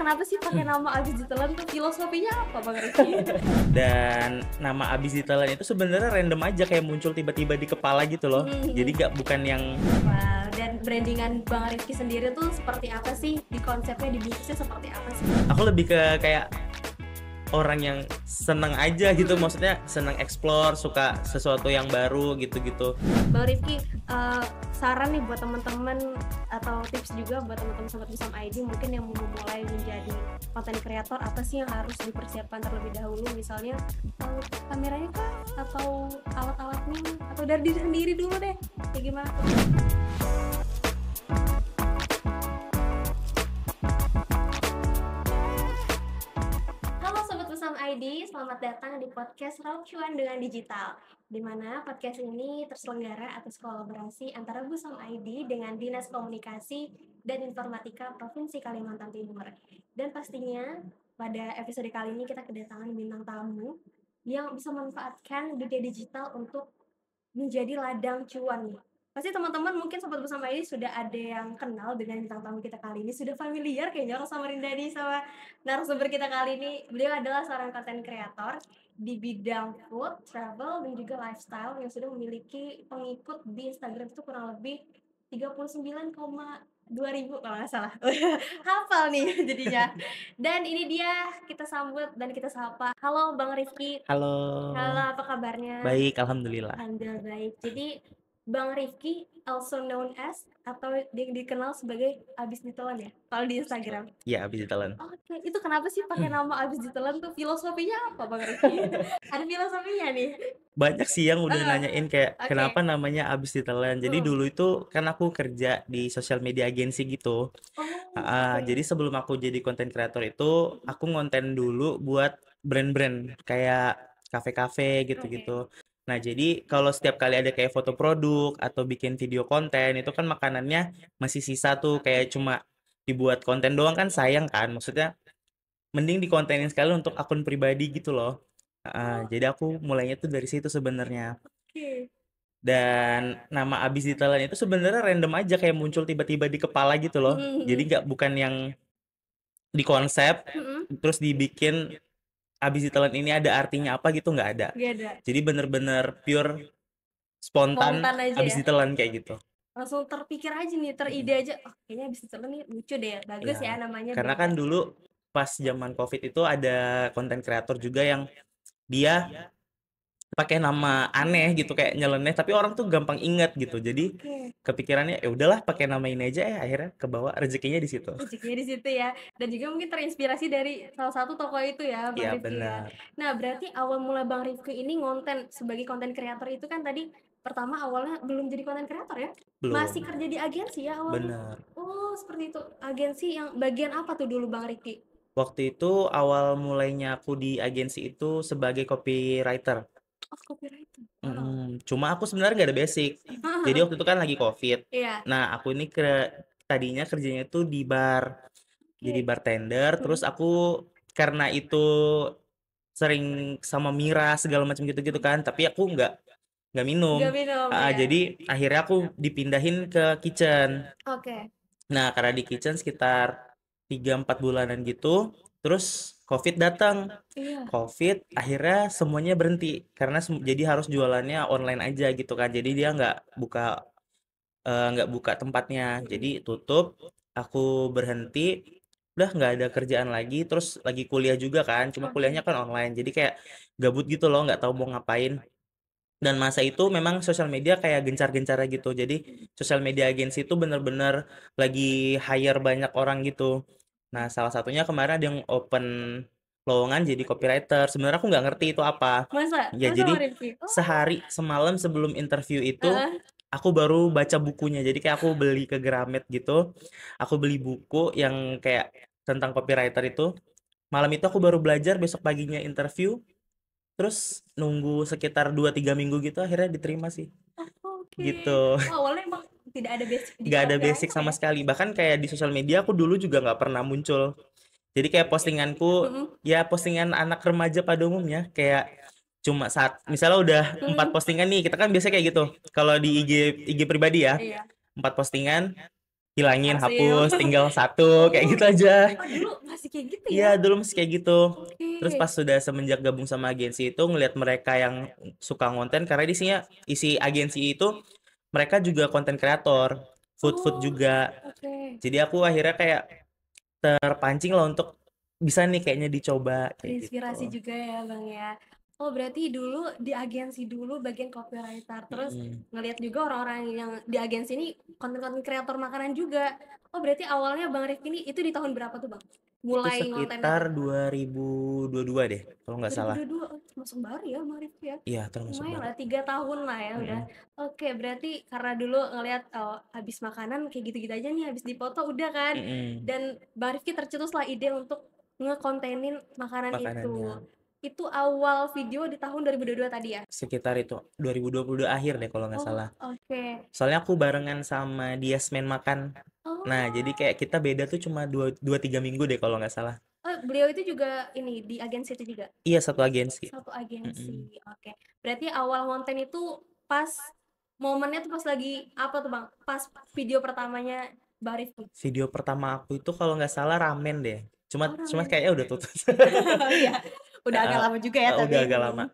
kenapa sih pakai nama Abis Ditelan tuh? Filosofinya apa Bang Rifki? Dan nama Abis Ditelan itu sebenarnya random aja, kayak muncul tiba-tiba di kepala gitu loh. Jadi bukan yang Wow, dan brandingan Bang Rifki sendiri tuh seperti apa sih? Di konsepnya, di bisnisnya seperti apa sih? aku lebih ke kayak orang yang seneng aja gitu, maksudnya seneng explore, suka sesuatu yang baru gitu-gitu. Bang Rifki, saran nih buat teman-teman atau tips juga buat teman-teman Sobat Wisam ID mungkin yang mau memulai menjadi konten kreator, apa sih yang harus dipersiapkan terlebih dahulu? Misalnya kameranya kah? Atau alat-alatnya? Atau dari diri sendiri dulu deh? Kayak gimana tuh? Halo Sobat Wisam ID, selamat datang di podcast Raup Cuan dengan Digital, di mana podcast ini terselenggara atas kolaborasi antara Wisam ID dengan Dinas Komunikasi dan Informatika Provinsi Kalimantan Timur. Dan pastinya pada episode kali ini kita kedatangan bintang tamu yang bisa memanfaatkan dunia digital untuk menjadi ladang cuan nih. Pasti teman-teman mungkin Sobat Bersama ini sudah ada yang kenal dengan bintang tamu kita kali ini, sudah familiar kayaknya Rosa Marindani sama narasumber kita kali ini. Beliau adalah seorang content creator di bidang food, travel, dan juga lifestyle yang sudah memiliki pengikut di Instagram itu kurang lebih 39,2 ribu kalau nggak salah. Hafal nih jadinya. Dan ini dia, kita sambut dan kita sapa. Halo Bang Rifki. Halo. Halo, apa kabarnya? Baik, alhamdulillah. Alhamdulillah baik. Jadi Bang Rifki, also known as atau dikenal sebagai Abis Ditelan ya, kalau di Instagram. Ya, Abis Ditelan. Oke, itu kenapa sih pakai nama Abis Ditelan tuh? Filosofinya apa Bang Rifki? Ada filosofinya nih. Banyak sih yang udah nanyain kayak Oke. kenapa namanya Abis Ditelan. Jadi dulu itu kan aku kerja di sosial media agency gitu. Oke. Jadi sebelum aku jadi content creator itu, aku ngonten dulu buat brand-brand kayak kafe-kafe gitu-gitu. Nah, jadi kalau setiap kali ada kayak foto produk atau bikin video konten, itu kan makanannya masih sisa tuh, kayak cuma dibuat konten doang kan sayang kan. Maksudnya mending dikontenin sekali untuk akun pribadi gitu loh. Jadi aku mulainya tuh dari situ sebenarnya. Oke. Dan nama Abis Ditelan itu sebenarnya random aja, kayak muncul tiba-tiba di kepala gitu loh. Jadi bukan yang dikonsep terus dibikin Abis Ditelan ini ada artinya apa gitu, nggak ada. Gak ada. Jadi bener-bener pure spontan Aja Abis ya. Ditelan kayak gitu. Langsung terpikir aja nih, teride aja. Oh, kayaknya Abis Ditelan nih lucu deh, bagus ya namanya. Karena kan dulu pas zaman COVID itu ada konten kreator juga yang dia pakai nama aneh gitu, kayak nyeleneh, tapi orang tuh gampang ingat gitu. Jadi kepikirannya ya udahlah pakai nama ini aja, akhirnya kebawa rezekinya di situ. Rezekinya di situ ya. Dan juga mungkin terinspirasi dari salah satu tokoh itu ya, Bang Rifki ya. Nah, berarti awal mula Bang Rifki ini ngonten sebagai konten kreator itu kan tadi pertama awalnya belum jadi konten kreator ya? Belum. Masih kerja di agensi ya awalnya? Bener. Oh, seperti itu. Agensi yang bagian apa tuh dulu Bang Rifki? Waktu itu awal mulainya aku di agensi itu sebagai copywriter. Oh, copywriter. Cuma aku sebenarnya gak ada basic. Jadi waktu itu kan lagi COVID. Nah, aku ini tadinya kerjanya itu di bar. Jadi bartender. Terus aku karena itu sering sama miras segala macam gitu-gitu kan, tapi aku nggak minum. Jadi akhirnya aku dipindahin ke kitchen. Nah, karena di kitchen sekitar 3-4 bulanan gitu, terus COVID datang. COVID akhirnya semuanya berhenti karena jadi harus jualannya online aja gitu kan. Jadi dia nggak buka tempatnya. Jadi tutup, aku berhenti, udah nggak ada kerjaan lagi. Terus lagi kuliah juga kan, cuma kuliahnya kan online. Jadi kayak gabut gitu loh, nggak tahu mau ngapain. Dan masa itu memang sosial media kayak gencar-gencarnya gitu. Jadi sosial media agensi itu bener-bener lagi hire banyak orang gitu. Nah, salah satunya kemarin ada yang open lowongan jadi copywriter. Sebenarnya aku nggak ngerti itu apa. Masa? Ya, jadi sehari semalam sebelum interview itu aku baru baca bukunya. Jadi kayak aku beli ke Gramet gitu. Aku beli buku yang kayak tentang copywriter itu. Malam itu aku baru belajar, besok paginya interview. Terus nunggu sekitar 2-3 minggu gitu akhirnya diterima sih. Gitu. Awalnya emang tidak ada basic. Gak ada basic sama sekali. Bahkan kayak di sosial media aku dulu juga gak pernah muncul. Jadi kayak postinganku ya postingan anak remaja pada umumnya, kayak cuma saat misalnya udah 4 postingan nih, kita kan biasa kayak gitu. Kalau di IG pribadi ya, 4 postingan hilangin, hapus, tinggal 1 kayak gitu aja. Dulu masih kayak gitu Iya, ya? dulu masih kayak gitu. Terus Oke. pas sudah semenjak gabung sama agensi itu ngelihat mereka yang suka ngonten karena isi agensi itu mereka juga konten kreator, food Oh, juga. oke. Jadi aku akhirnya kayak terpancing lah untuk bisa nih kayaknya dicoba kayak Terinspirasi gitu. juga ya Bang ya. Oh berarti dulu di agensi dulu bagian copywriter, terus Mm-mm. ngelihat juga orang-orang yang di agensi ini konten-konten kreator makanan juga. Oh berarti awalnya Bang Rifki ini itu di tahun berapa tuh Bang? Itu Mulai ngontennya sekitar tuh? 2022 deh, kalau nggak salah. 2022, oh termasuk baru ya Bang Rifki ya? Iya, termasuk Lumayan baru. lah, 3 tahun lah ya udah. Mm-mm. Oke berarti karena dulu ngelihat oh, habis makanan kayak gitu-gitu aja nih, habis dipoto udah kan. Mm-mm. Dan Bang Rifki tercetuslah ide untuk ngekontenin makanan Makanannya itu awal video di tahun 2022 tadi ya? sekitar itu 2022 akhir deh kalau nggak Oh, salah. oke. Soalnya aku barengan sama Diasmen makan. Nah, jadi Oh. kayak kita beda tuh cuma dua tiga minggu deh kalau nggak salah. Oh, beliau itu juga ini di agensi itu juga? Iya, satu agensi. Satu Mm-mm. agensi. Oke. Berarti awal konten itu pas momennya tuh pas lagi apa tuh, Bang? Pas video pertamanya Bang Rifki? Video pertama aku itu kalau nggak salah ramen deh. Cuma Oh, cuma ramen. kayaknya udah tutup. Oh iya. Udah agak Eh, lama juga ya udah tapi. agak lama.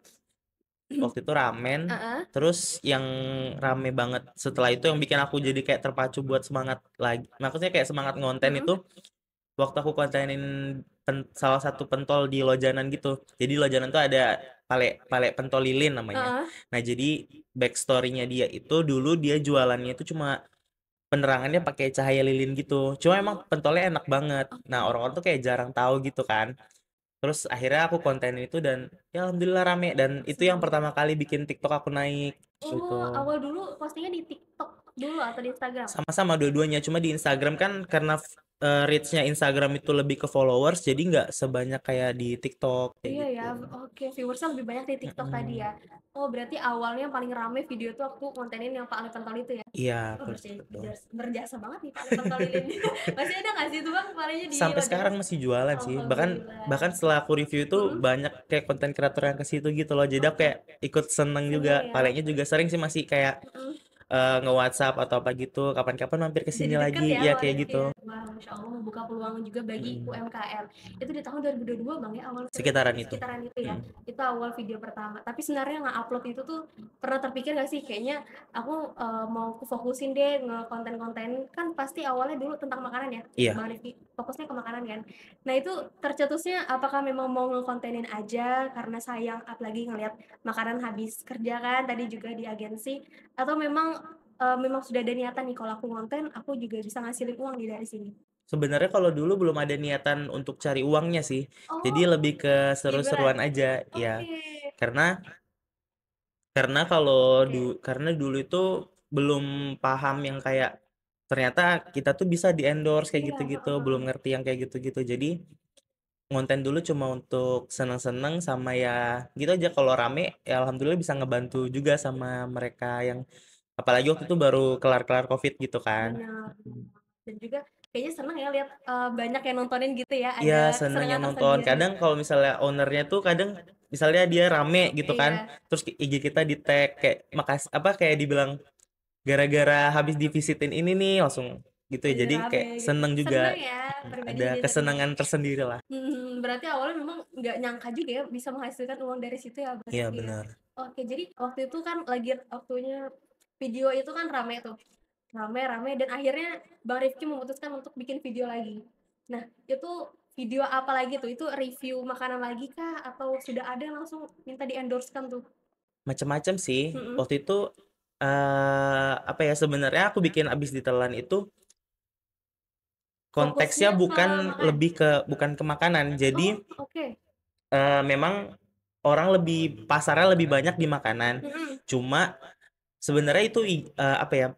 Waktu itu ramen. Heeh. Terus yang rame banget setelah itu yang bikin aku jadi kayak terpacu buat semangat lagi. Maksudnya kayak semangat ngonten Mm-mm. itu waktu aku kontenin salah satu pentol di Lojanan gitu. Jadi Lojanan tuh ada pale pale pentol lilin namanya. Heeh. Nah, jadi backstory-nya dia itu dulu dia jualannya itu cuma penerangannya pakai cahaya lilin gitu. Cuma emang Oh, pentolnya enak banget. Nah, oke. orang-orang tuh kayak jarang tahu gitu kan. Terus akhirnya aku konten itu dan ya alhamdulillah rame dan itu yang Seneng. pertama kali bikin TikTok aku naik Oh, gitu. awal dulu postingnya di TikTok dulu atau di Instagram? Sama-sama dua-duanya, cuma di Instagram kan karena reach-nya Instagram itu lebih ke followers, jadi nggak sebanyak kayak di TikTok kayak Iya ya, gitu. oke, viewersnya lebih banyak di TikTok tadi Mm-mm. ya. Oh, berarti awalnya yang paling rame video tuh aku kontenin yang Pak Ale Pentol itu ya? Iya, Oh, betul. berjasa banget nih Pak Ale Pentol ini. Masih ada nggak sih itu Bang Pak Alenya di Sampai Lojanan? sekarang masih jualan sih. Bahkan Alhamdulillah. bahkan setelah aku review itu Mm-mm. banyak kayak konten kreator yang ke situ gitu loh. Jadi aku Oke, kayak ikut seneng juga. seneng ya. Palingnya juga sering sih masih kayak Mm-mm. nge-WhatsApp atau apa gitu. Kapan-kapan mampir ke sini Jadi deket lagi. ya Ya Pak kayak Rifki gitu. ya. Wah, Masya Allah membuka peluang juga bagi Mm-mm. UMKM. Itu di tahun 2022 Bang ya, awal Sekitaran itu. sekitaran itu ya. Mm-mm. Itu awal video pertama. Tapi sebenarnya nge-upload itu tuh pernah terpikir gak sih kayaknya aku mau fokusin deh nge-konten-konten kan pasti awalnya dulu tentang makanan ya. Iya. Bang Rifki fokusnya ke makanan kan. Nah, itu tercetusnya apakah memang mau ngekontenin aja karena sayang apalagi ngelihat makanan habis kerja kan tadi juga di agensi atau memang sudah ada niatan nih kalau aku ngonten, aku juga bisa ngasilin uang nih dari sini. Sebenarnya kalau dulu belum ada niatan untuk cari uangnya sih. Jadi Oh, lebih ke hiburan? seru-seruan aja, ya. Oke. Karena karena kalau Oke. karena dulu itu belum paham yang kayak ternyata kita tuh bisa di-endorse kayak Iya, gitu-gitu, heeh. belum ngerti yang kayak gitu-gitu. Jadi ngonten dulu cuma untuk seneng-seneng sama ya gitu aja kalau rame ya alhamdulillah bisa ngebantu juga sama mereka yang apalagi waktu itu baru kelar-kelar COVID gitu kan. Benar, Mm. benar. Dan juga kayaknya seneng ya lihat, banyak yang nontonin gitu ya, Iya, ada seneng yang kesenangan nonton. tersendiri. Kadang kalau misalnya ownernya tuh kadang misalnya dia rame gitu kan, Iya, terus IG kita di tag kayak apa kayak dibilang gara-gara habis divisitin ini nih langsung gitu ya. jadi Jadi rame kayak gitu. seneng juga. Seneng ya, Ada berbeda jadi seneng. kesenangan tersendiri lah. Berarti awalnya memang nggak nyangka juga ya bisa menghasilkan uang dari situ ya, Bang Iya Rifki ya? benar. Oke, jadi waktu itu kan lagi waktunya video itu kan rame tuh. Rame-rame dan akhirnya Bang Rifki memutuskan untuk bikin video lagi. Nah, itu video apa lagi tuh? Itu review makanan lagi kah? Atau sudah ada langsung minta di-endorse-kan tuh? Macam-macam sih. Mhm. Waktu itu apa ya sebenarnya aku bikin abis ditelan itu konteksnya Fokusnya ke makan? bukan ke makanan. Jadi Oh, oke. memang orang lebih pasarnya lebih banyak di makanan. Mhm. Cuma sebenarnya itu apa ya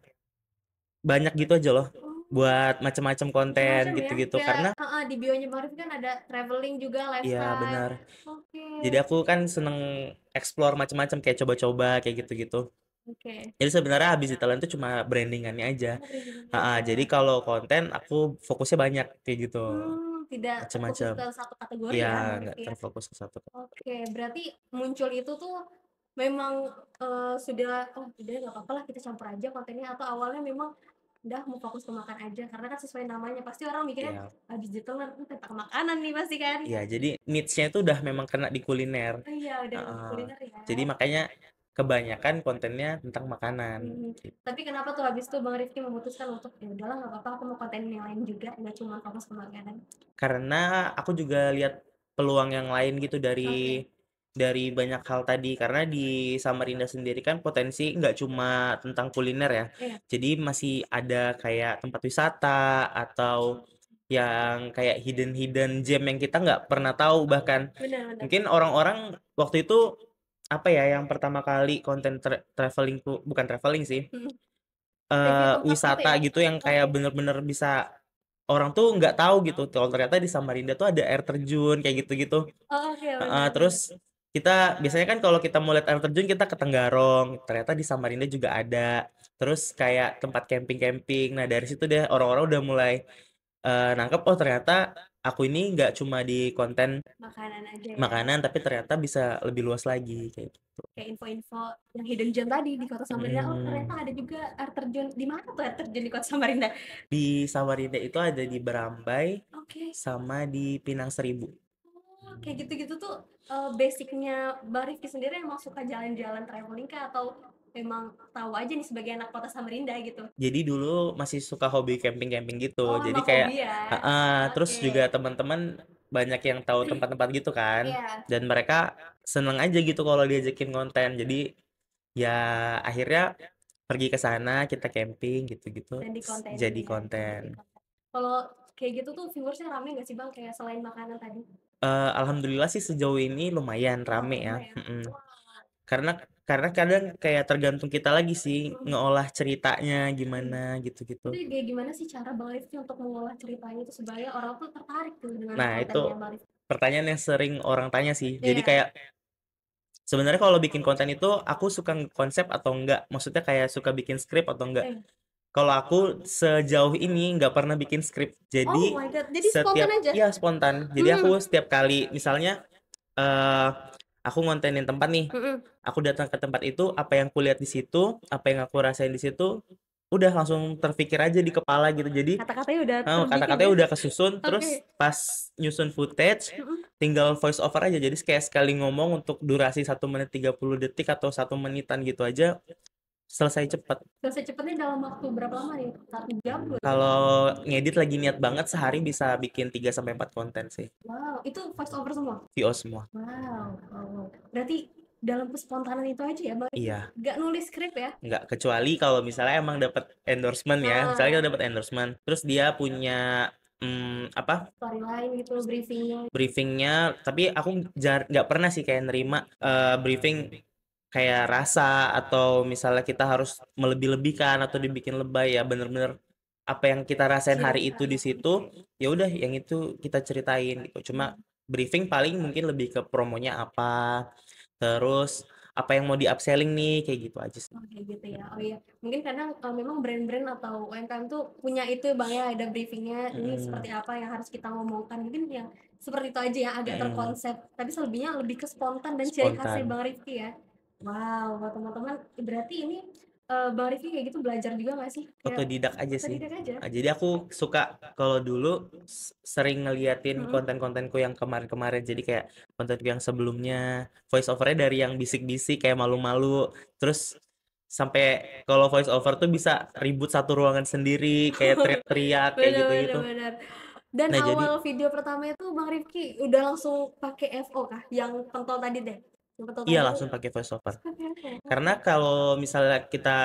banyak gitu aja loh Oh, buat macam-macam konten macam-macam ya? gitu-gitu Kayak karena heeh, di bionya Bang Rifki kan ada traveling juga, ya lifestyle. benar. Oke. Jadi aku kan seneng explore macam-macam kayak coba-coba kayak gitu-gitu. Oke. Jadi sebenarnya habis ditelan itu cuma brandingannya aja. Oh, branding Jadi aja. kalau konten aku fokusnya banyak kayak gitu, Tidak terfokus macam-macam. ke satu kategori Iya, ya, Bang nggak Rifki ya? terfokus ke satu. Oke, berarti muncul itu tuh memang, sudah, "Oh udah nggak apa-apa lah kita campur aja kontennya," atau awalnya memang udah mau fokus ke makan aja karena kan sesuai namanya pasti orang mikirnya Iya. digital kan tentang makanan nih pasti kan. Iya, jadi niche-nya itu udah memang kena di kuliner. Oh iya udah di Heeh. kuliner ya. Jadi makanya kebanyakan kontennya tentang makanan. Gitu. Tapi kenapa tuh habis itu Bang Rifki memutuskan untuk ya udahlah nggak apa-apa aku mau konten yang lain juga nggak cuma fokus ke makanan. Karena aku juga lihat peluang yang lain gitu Oke. dari banyak hal tadi. Karena di Samarinda sendiri kan potensi nggak cuma tentang kuliner ya. Iya. Jadi masih ada kayak tempat wisata atau yang kayak hidden gem yang kita nggak pernah tahu bahkan. Benar-benar. Mungkin orang-orang waktu itu apa ya yang pertama kali konten traveling tuh bukan traveling sih. Review tempat gitu Wisata ya. gitu yang kayak Oke. bener-bener bisa orang tuh nggak tahu gitu kalau ternyata di Samarinda tuh ada air terjun kayak gitu-gitu. Oh, oke benar-benar. Terus kita biasanya kan kalau kita mau lihat air terjun kita ke Tenggarong, ternyata di Samarinda juga ada. Terus kayak tempat camping-camping. Nah dari situ deh orang-orang udah mulai nangkep oh ternyata aku ini nggak cuma di konten Makanan aja ya. makanan tapi ternyata bisa lebih luas lagi kayak gitu. Kayak info-info yang hidden gem tadi di Kota Samarinda. Oh ternyata Mm. ada juga air terjun. Di mana tuh air terjun di Kota Samarinda? Di Samarinda itu ada di Berambai Oke. sama di Pinang Seribu. Oh, kayak gitu-gitu tuh basicnya Bang Rifki sendiri emang suka jalan-jalan traveling kah atau emang tahu aja nih sebagai anak Kota Samarinda gitu? Jadi dulu masih suka hobi camping-camping gitu. Oh, Jadi emang kayak hobi ya. terus Oke. juga teman-teman banyak yang tahu tempat-tempat gitu kan. Iya. Dan mereka seneng aja gitu kalau diajakin konten. Jadi ya akhirnya pergi ke sana, kita camping gitu-gitu. Dan dikontenin Jadi ya. konten. Kalau kayak gitu tuh viewersnya rame nggak sih Bang kayak selain makanan tadi? Alhamdulillah sih sejauh ini lumayan Oh, rame ya. lumayan. Wah. Karena karena kadang kayak tergantung kita lagi sih Mm. ngeolah ceritanya Mm. gimana gitu-gitu. Itu kayak gimana sih cara Bang Rifki untuk mengolah ceritanya itu supaya orang tuh tertarik tuh dengan Nah, itu kontennya Bang Rifki? pertanyaan yang sering orang tanya sih. Jadi Iya. kayak sebenarnya kalau bikin konten itu aku suka konsep atau enggak? Maksudnya kayak suka bikin skrip atau enggak? Eh. Kalau aku sejauh ini nggak pernah bikin skrip. Oh Jadi my God. Jadi spontan setiap aja. ya spontan. Jadi aku setiap kali misalnya eh aku ngontenin tempat nih, Mm-mm. aku datang ke tempat itu, apa yang kulihat di situ, apa yang aku rasain di situ, udah langsung terpikir aja di kepala gitu. Jadi Kata-katanya udah terbikin kata-katanya ya. udah kesusun, Oke. terus pas nyusun footage, Mm-mm. tinggal voice over aja. Jadi kayak sekali ngomong untuk durasi 1 menit 30 detik atau 1 menitan gitu aja, selesai cepet. Selesai cepetnya dalam waktu berapa lama nih? 1 jam, 2 jam? Kalau ngedit lagi niat banget sehari bisa bikin 3 sampai 4 konten sih. Wow, itu voice over semua? VO semua. Wow, wow. Berarti dalam kespontanan itu aja ya, Bang? Iya, Nggak nulis skrip ya? nggak kecuali kalau misalnya emang dapat endorsement ya. Misalnya kita Ah, dapat endorsement, terus dia punya apa storyline gitu, briefingnya. briefingnya, tapi aku nggak pernah sih kayak nerima briefing kayak rasa atau misalnya kita harus melebih-lebihkan atau dibikin lebay ya bener-bener apa yang kita rasain Ciri hari itu di khas. situ ya udah yang itu kita ceritain gitu. Cuma briefing paling mungkin lebih ke promonya apa, terus apa yang mau di upselling nih kayak gitu aja sih. Oh, kayak gitu ya. Oh iya, mungkin kadang memang brand-brand atau UMKM tuh punya itu Bang ya, ada briefingnya ini Mm-mm. seperti apa yang harus kita ngomongkan. Mungkin yang seperti itu aja yang agak Mm-mm. terkonsep. Tapi selebihnya lebih ke spontan dan ciri khasnya Spontan. Bang Rifki ya. Wow, buat teman-teman berarti ini Bang Rifki kayak gitu belajar juga nggak sih? Kayak Otodidak aja sih. otodidak aja. Jadi aku suka kalau dulu sering ngeliatin Mm-mm. konten-kontenku yang kemarin-kemarin. Jadi kayak kontenku yang sebelumnya voice overnya dari yang bisik-bisik kayak malu-malu. Terus sampai kalau voice over tuh bisa ribut satu ruangan sendiri kayak teriak-teriak kayak Bener bener gitu-gitu. bener. Dan Nah jadi awal video pertama itu Bang Rifki udah langsung pakai FO kah? Yang pentol tadi deh. Yang pentol iya tadi tuh langsung pakai voice over. pakai FO. Karena kalau misalnya kita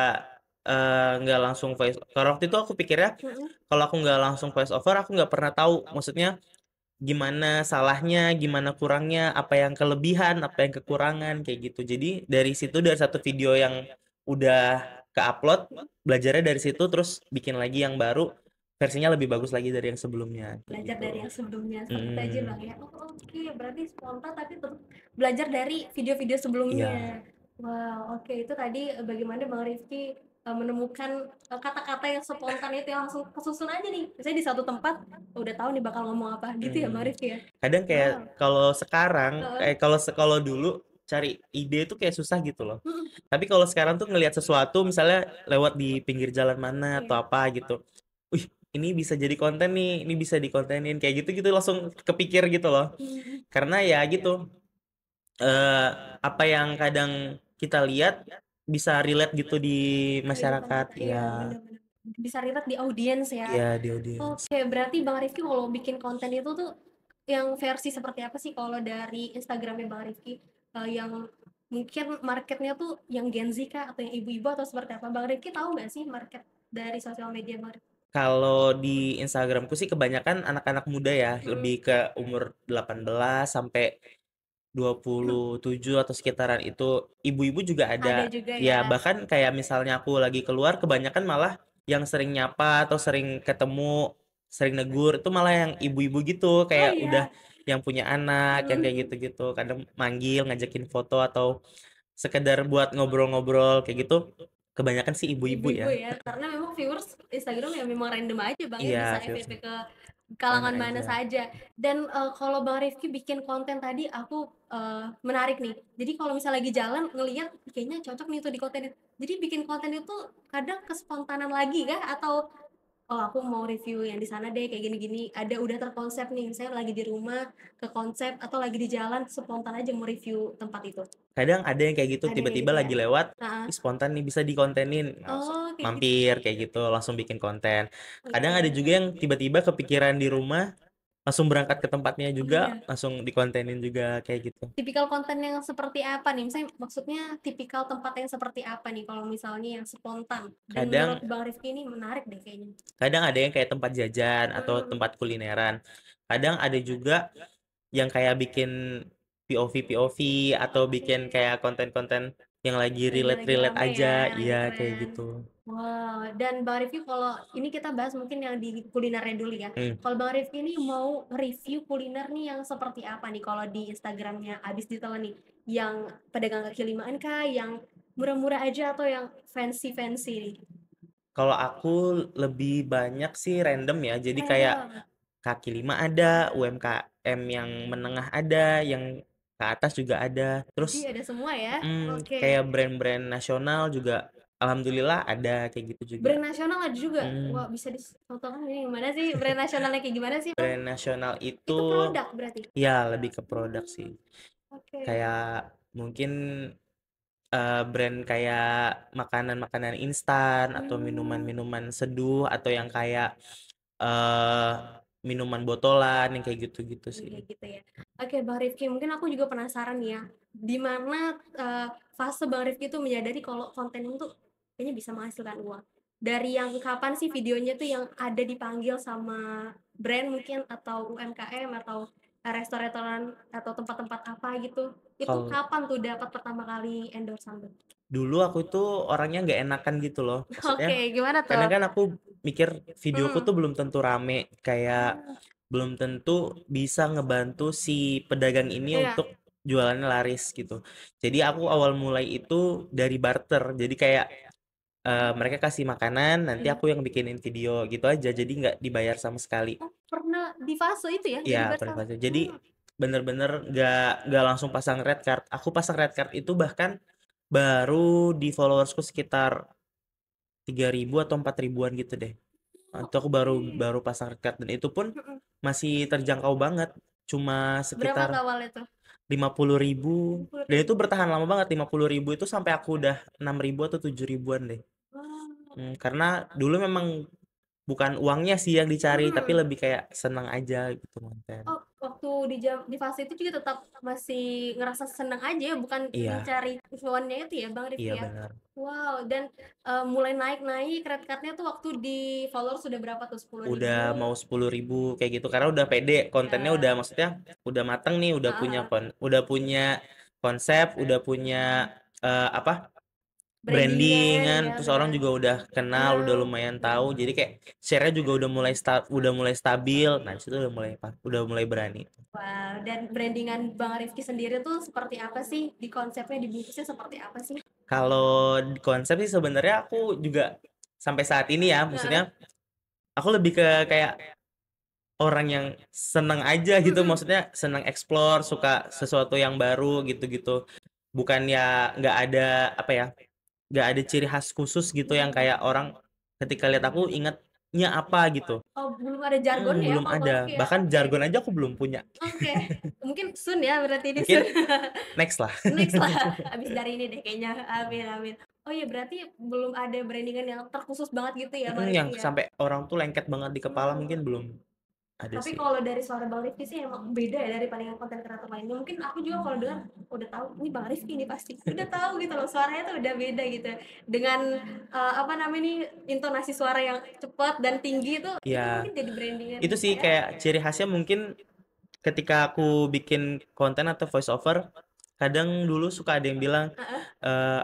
nggak langsung voice, kalau waktu itu aku pikirnya Mm-mm. kalau aku nggak langsung voice over aku nggak pernah tahu maksudnya gimana salahnya, gimana kurangnya, apa yang kelebihan, apa yang kekurangan kayak gitu. Jadi dari situ dari satu video yang udah ke-upload, belajarnya dari situ terus bikin lagi yang baru versinya lebih bagus lagi dari yang sebelumnya kayak Belajar gitu. dari yang sebelumnya seperti itu aja Bang Mm, ya. Oh, oke, berarti spontan tapi tetap belajar dari video-video iya. sebelumnya. Wow, oke itu tadi bagaimana Bang Rifki menemukan kata-kata yang spontan itu yang langsung kesusun aja nih. Misalnya di satu tempat udah tahu nih bakal ngomong apa gitu ya Bang Mm. Rifki ya. Kadang kayak Wow. kalau sekarang Heeh. kayak kalau dulu cari ide tuh kayak susah gitu loh. Mhm. Tapi kalau sekarang tuh ngelihat sesuatu misalnya lewat di pinggir jalan mana atau Iya. apa gitu. Wih, ini bisa jadi konten nih, ini bisa dikontenin kayak gitu-gitu langsung kepikir gitu loh. Mhm. Karena ya gitu, eh apa yang kadang kita lihat bisa relate gitu di Kehidupan masyarakat. kita, iya Ya, bener-bener. Bisa relate di audiens ya. ya di audiens. Oke, berarti Bang Rifki kalau bikin konten itu tuh yang versi seperti apa sih kalau dari Instagramnya Bang Rifki? Yang mungkin marketnya tuh yang Gen Z kah atau yang ibu-ibu atau seperti apa? Bang Rifki tahu nggak sih market dari sosial media Bang Rifki? Kalau di Instagramku sih kebanyakan anak-anak muda ya, Mm-mm. lebih ke umur 18 sampai 27 atau sekitaran itu. Ibu-ibu juga Ada ada. juga Ya, ya. bahkan kayak misalnya aku lagi keluar, kebanyakan malah yang sering nyapa atau sering ketemu, sering negur, itu malah yang ibu-ibu gitu. Oh Kayak udah iya. yang punya anak, yang kayak Mm. gitu-gitu. Kadang manggil, ngajakin foto atau sekedar buat ngobrol-ngobrol kayak gitu. Kebanyakan sih ibu-ibu Ibu-ibu ya. ya, karena memang viewers Instagram ya memang random aja Bang ya, Iya, bisa views FYP ke mana kalangan mana aja. saja. Dan kalau Bang Rifki bikin konten tadi aku menarik nih. Jadi kalau misalnya lagi jalan ngelihat kayaknya cocok nih tuh di konten. Jadi bikin konten itu kadang kespontanan lagi kah atau oh aku mau review yang di sana deh kayak gini-gini. Ada udah terkonsep nih, misalnya lagi di rumah ke konsep atau lagi di jalan spontan aja mau review tempat itu. Kadang ada yang kayak gitu, Ada kayak tiba-tiba gitu ya. lagi lewat, Nah, ih spontan nih bisa dikontenin, langsung oh kayak gitu. mampir kayak gitu, langsung bikin konten. Kadang Oke. ada juga yang tiba-tiba kepikiran di rumah, langsung berangkat ke tempatnya Oh juga, iya. langsung dikontenin juga kayak gitu. Tipikal konten yang seperti apa nih? Misalnya maksudnya tipikal tempat yang seperti apa nih kalau misalnya yang spontan? Dan menurut Kadang Bang Rifki ini menarik deh kayaknya. kadang ada yang kayak tempat jajan atau Hmm, tempat kulineran. Kadang ada juga yang kayak bikin POV POV atau bikin oke. kayak konten-konten yang lagi Lagi relate-relate rame ya, aja. lagi Iya, kayak tren. gitu. Wow, dan Bang Rifki kalau ini kita bahas mungkin yang di kulinernya dulu ya. Hmm. Kalau Bang Rifki ini mau review kuliner nih yang seperti apa nih kalau di Instagramnya Abis ditelan nih? Yang pedagang kaki limaan kah? Yang murah-murah aja atau yang fancy-fancy nih? Kalau aku lebih banyak sih random ya. Jadi kayak Random. kaki lima ada, UMKM yang menengah ada, yang ke atas juga ada. Jadi Terus ada semua ya? Oke. kayak brand-brand nasional juga alhamdulillah ada kayak gitu juga. Brand nasional ada juga? Wah, Hmm, bisa dicontohkan ini gimana sih? Brand nasionalnya kayak gimana sih, Bang? brand nasional itu Itu produk berarti? ya lebih ke produk Hmm, sih. oke. Kayak mungkin brand kayak makanan-makanan instan atau Hmm, minuman-minuman seduh atau yang kayak eh minuman botolan yang kayak gitu-gitu sih. kayak gitu ya. Oke, Bang Rifki, mungkin aku juga penasaran nih ya, di mana fase Bang Rifki itu menyadari kalau konten itu kayaknya bisa menghasilkan uang. Dari yang kapan sih videonya tuh yang ada dipanggil sama brand mungkin atau UMKM atau restoran atau tempat-tempat apa gitu. Itu Kalau kapan tuh dapat pertama kali endorse tuh? dulu aku tuh orangnya nggak enakan gitu loh. Maksudnya Oke, gimana tuh? kadang kan aku mikir videoku Mhm. tuh belum tentu rame, kayak Oh, belum tentu bisa ngebantu si pedagang ini iya. untuk jualannya laris gitu. Jadi aku awal mulai itu dari barter. Jadi kayak mereka kasih makanan, nanti Iya. aku yang bikinin video gitu aja. Jadi nggak dibayar sama sekali. Oh, pernah di fase itu ya, Iya, jadi per bersama? fase. Jadi bener-bener nggak langsung pasang red card. Aku pasang red card itu bahkan baru di followersku sekitar 3.000 atau 4 ribuan gitu deh. Oh, Itu aku baru oke. baru pasang red card dan itu pun Mhm. masih terjangkau banget. Cuma Berapa sekitar tuh awalnya tuh? 50.000 dan itu 50.000. bertahan lama banget. 50.000 itu sampai aku udah 6.000 atau 7 ribuan deh. Wow. Karena dulu memang bukan uangnya sih yang dicari, tapi Mhm. lebih kayak senang aja gitu konten. Oh, waktu di fase itu juga tetap masih ngerasa senang aja ya, bukan Iya, mencari cuannya itu ya, Bang iya Rifki ya? benar. Wow, dan mulai naik-naik red card-nya tuh waktu di follower sudah berapa tuh? Sepuluh Udah ribu mau 10.000 kayak gitu karena udah pede, kontennya udah Ya. maksudnya udah mateng nih, Heeh. udah punya konsep, udah punya apa? Brandingnya Brandingan, ya, terus orang benar. juga udah kenal, udah Kenal. lumayan tahu. Jadi kayak share-nya juga udah mulai stabil. Nah, di situ udah mulai berani. Wow, dan brandingan Bang Rifki sendiri tuh seperti apa sih? Di konsepnya, dibungkusnya seperti apa sih? Kalau di konsep sih sebenarnya aku juga sampai saat ini ya, Heeh. maksudnya aku lebih ke kayak orang yang seneng aja gitu, Mhm. maksudnya seneng explore, suka sesuatu yang baru gitu-gitu. bukan ya nggak ada apa ya, nggak ada ciri khas khusus gitu yang kayak orang ketika lihat aku ingatnya apa gitu. Oh, belum ada jargon ya Belum kalau Bang ada. Rifki ya? Bahkan Oke. jargon aja aku belum punya. Oke. Mungkin soon ya berarti ini soon. Mungkin next lah. Next lah, abis dari ini deh kayaknya. Amin amin. Oh iya berarti belum ada brandingan yang terkhusus banget gitu ya Bang Yang Rifki ya? sampai orang tuh lengket banget di kepala mungkin Hmm. belum ada Tapi sih. kalau dari suara Bang Rifki sih emang beda ya dari palingan konten kreator lainnya. Mungkin aku juga kalau dengar udah tahu ini Bang Rifki ini pasti. Udah tahu gitu loh suaranya tuh udah beda gitu. Dengan apa namanya nih intonasi suara yang cepat dan tinggi itu Ya, mungkin jadi brandingan itu sih ya. kayak ciri khasnya mungkin ketika aku bikin konten atau voice over, kadang dulu suka ada yang bilang Heeh.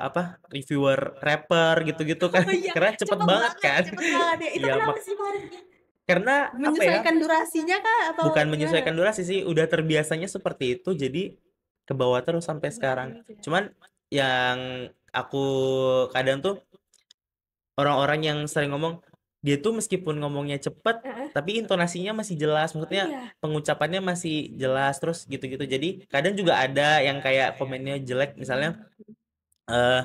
apa reviewer rapper gitu-gitu kan, Oh iya, karena cepet banget kan. cepet banget ya. Itu Iya, kenapa sih Bang Rifki? karena apa ya? Menyesuaikan durasinya kah atau Bukan gimana? menyesuaikan durasi sih, udah terbiasanya seperti itu, jadi ke bawah terus sampai sekarang. Gitu ya. Cuman yang aku kadang tuh orang-orang yang sering ngomong, dia tuh meskipun ngomongnya cepet, Heeh. tapi intonasinya masih jelas, Oh maksudnya iya. pengucapannya masih jelas, terus gitu-gitu. Jadi kadang juga ada yang kayak komennya jelek, misalnya eh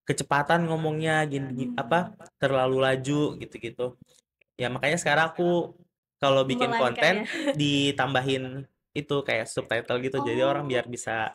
kecepatan ngomongnya gini, apa terlalu laju gitu-gitu. Ya makanya sekarang aku kalau bikin Melangkan ya. konten ditambahin itu kayak subtitle gitu, jadi orang Oh, biar bisa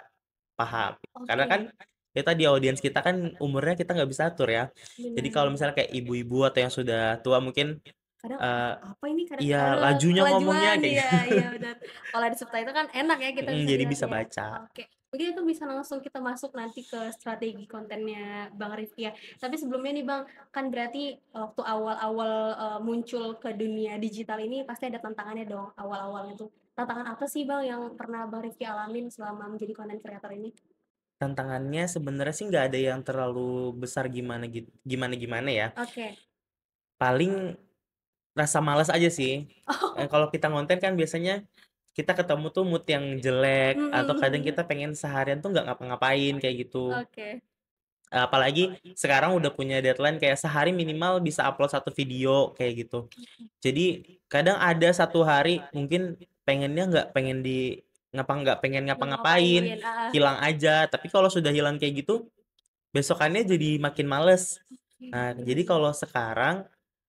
paham. Karena kan oke. ya tadi audiens kita kan umurnya kita nggak bisa atur ya. Jadi Benar kalau benar. misalnya kayak ibu-ibu atau yang sudah tua mungkin Kadang, eh apa ini kadang iya lajunya ngomongnya kelajuan, kayak iya gitu. iya benar. Kalau ada subtitle kan enak ya kita bisa Jadi lihat bisa ya. baca. Oke, mungkin itu bisa langsung kita masuk nanti ke strategi kontennya Bang Rifki ya. Tapi sebelumnya nih Bang, kan berarti waktu awal-awal muncul ke dunia digital ini pasti ada tantangannya dong awal-awalnya tuh. Tantangan apa sih Bang yang pernah Bang Rifki alamin selama menjadi konten kreator ini? Tantangannya sebenarnya sih nggak ada yang terlalu besar gimana gitu, gimana gimana ya. Oke. Paling rasa malas aja sih. Oh, Kalau kita ngonten kan biasanya kita ketemu tuh mood yang jelek mhm atau kadang mhm. kita pengen seharian tuh nggak ngapa-ngapain kayak gitu. Oke. Apalagi sekarang udah punya deadline kayak sehari minimal bisa upload satu video kayak gitu. Jadi kadang ada satu hari mungkin pengennya nggak pengen ngapa-ngapain, Ngapain? Heeh. hilang aja. Tapi kalau sudah hilang kayak gitu, besokannya jadi makin males. Nah, Oke, jadi kalau sekarang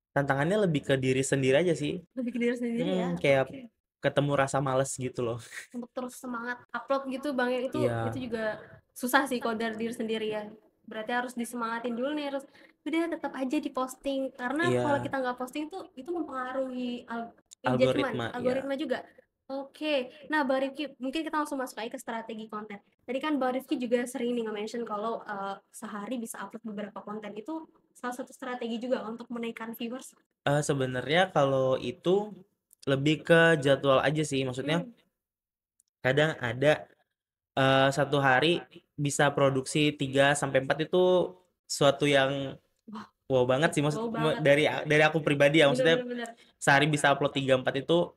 tantangannya lebih ke diri sendiri aja sih. lebih ke diri sendiri ya, Kayak oke. ketemu rasa males gitu loh. Untuk terus semangat upload gitu Bang ya, itu Iya, juga susah sih kalau dari diri sendiri ya. Berarti harus disemangatin dulu nih, harus udah tetap aja diposting, karena kalau iya, kita nggak posting tuh itu mempengaruhi engagement, algoritma, ya. algoritma juga. Oke, nah Bang Rifki mungkin kita langsung masuk aja ke strategi konten. Tadi kan Bang Rifki juga sering nih nge-mention kalau sehari bisa upload beberapa konten, itu salah satu strategi juga untuk menaikkan viewers. Sebenarnya kalau itu lebih ke jadwal aja sih, maksudnya Hmm. kadang ada, 1 hari bisa produksi 3 sampai 4 itu suatu yang Wah, wow banget sih, wow maksud banget. dari aku pribadi ya, Bener maksudnya bener bener. sehari bisa upload 3 4 itu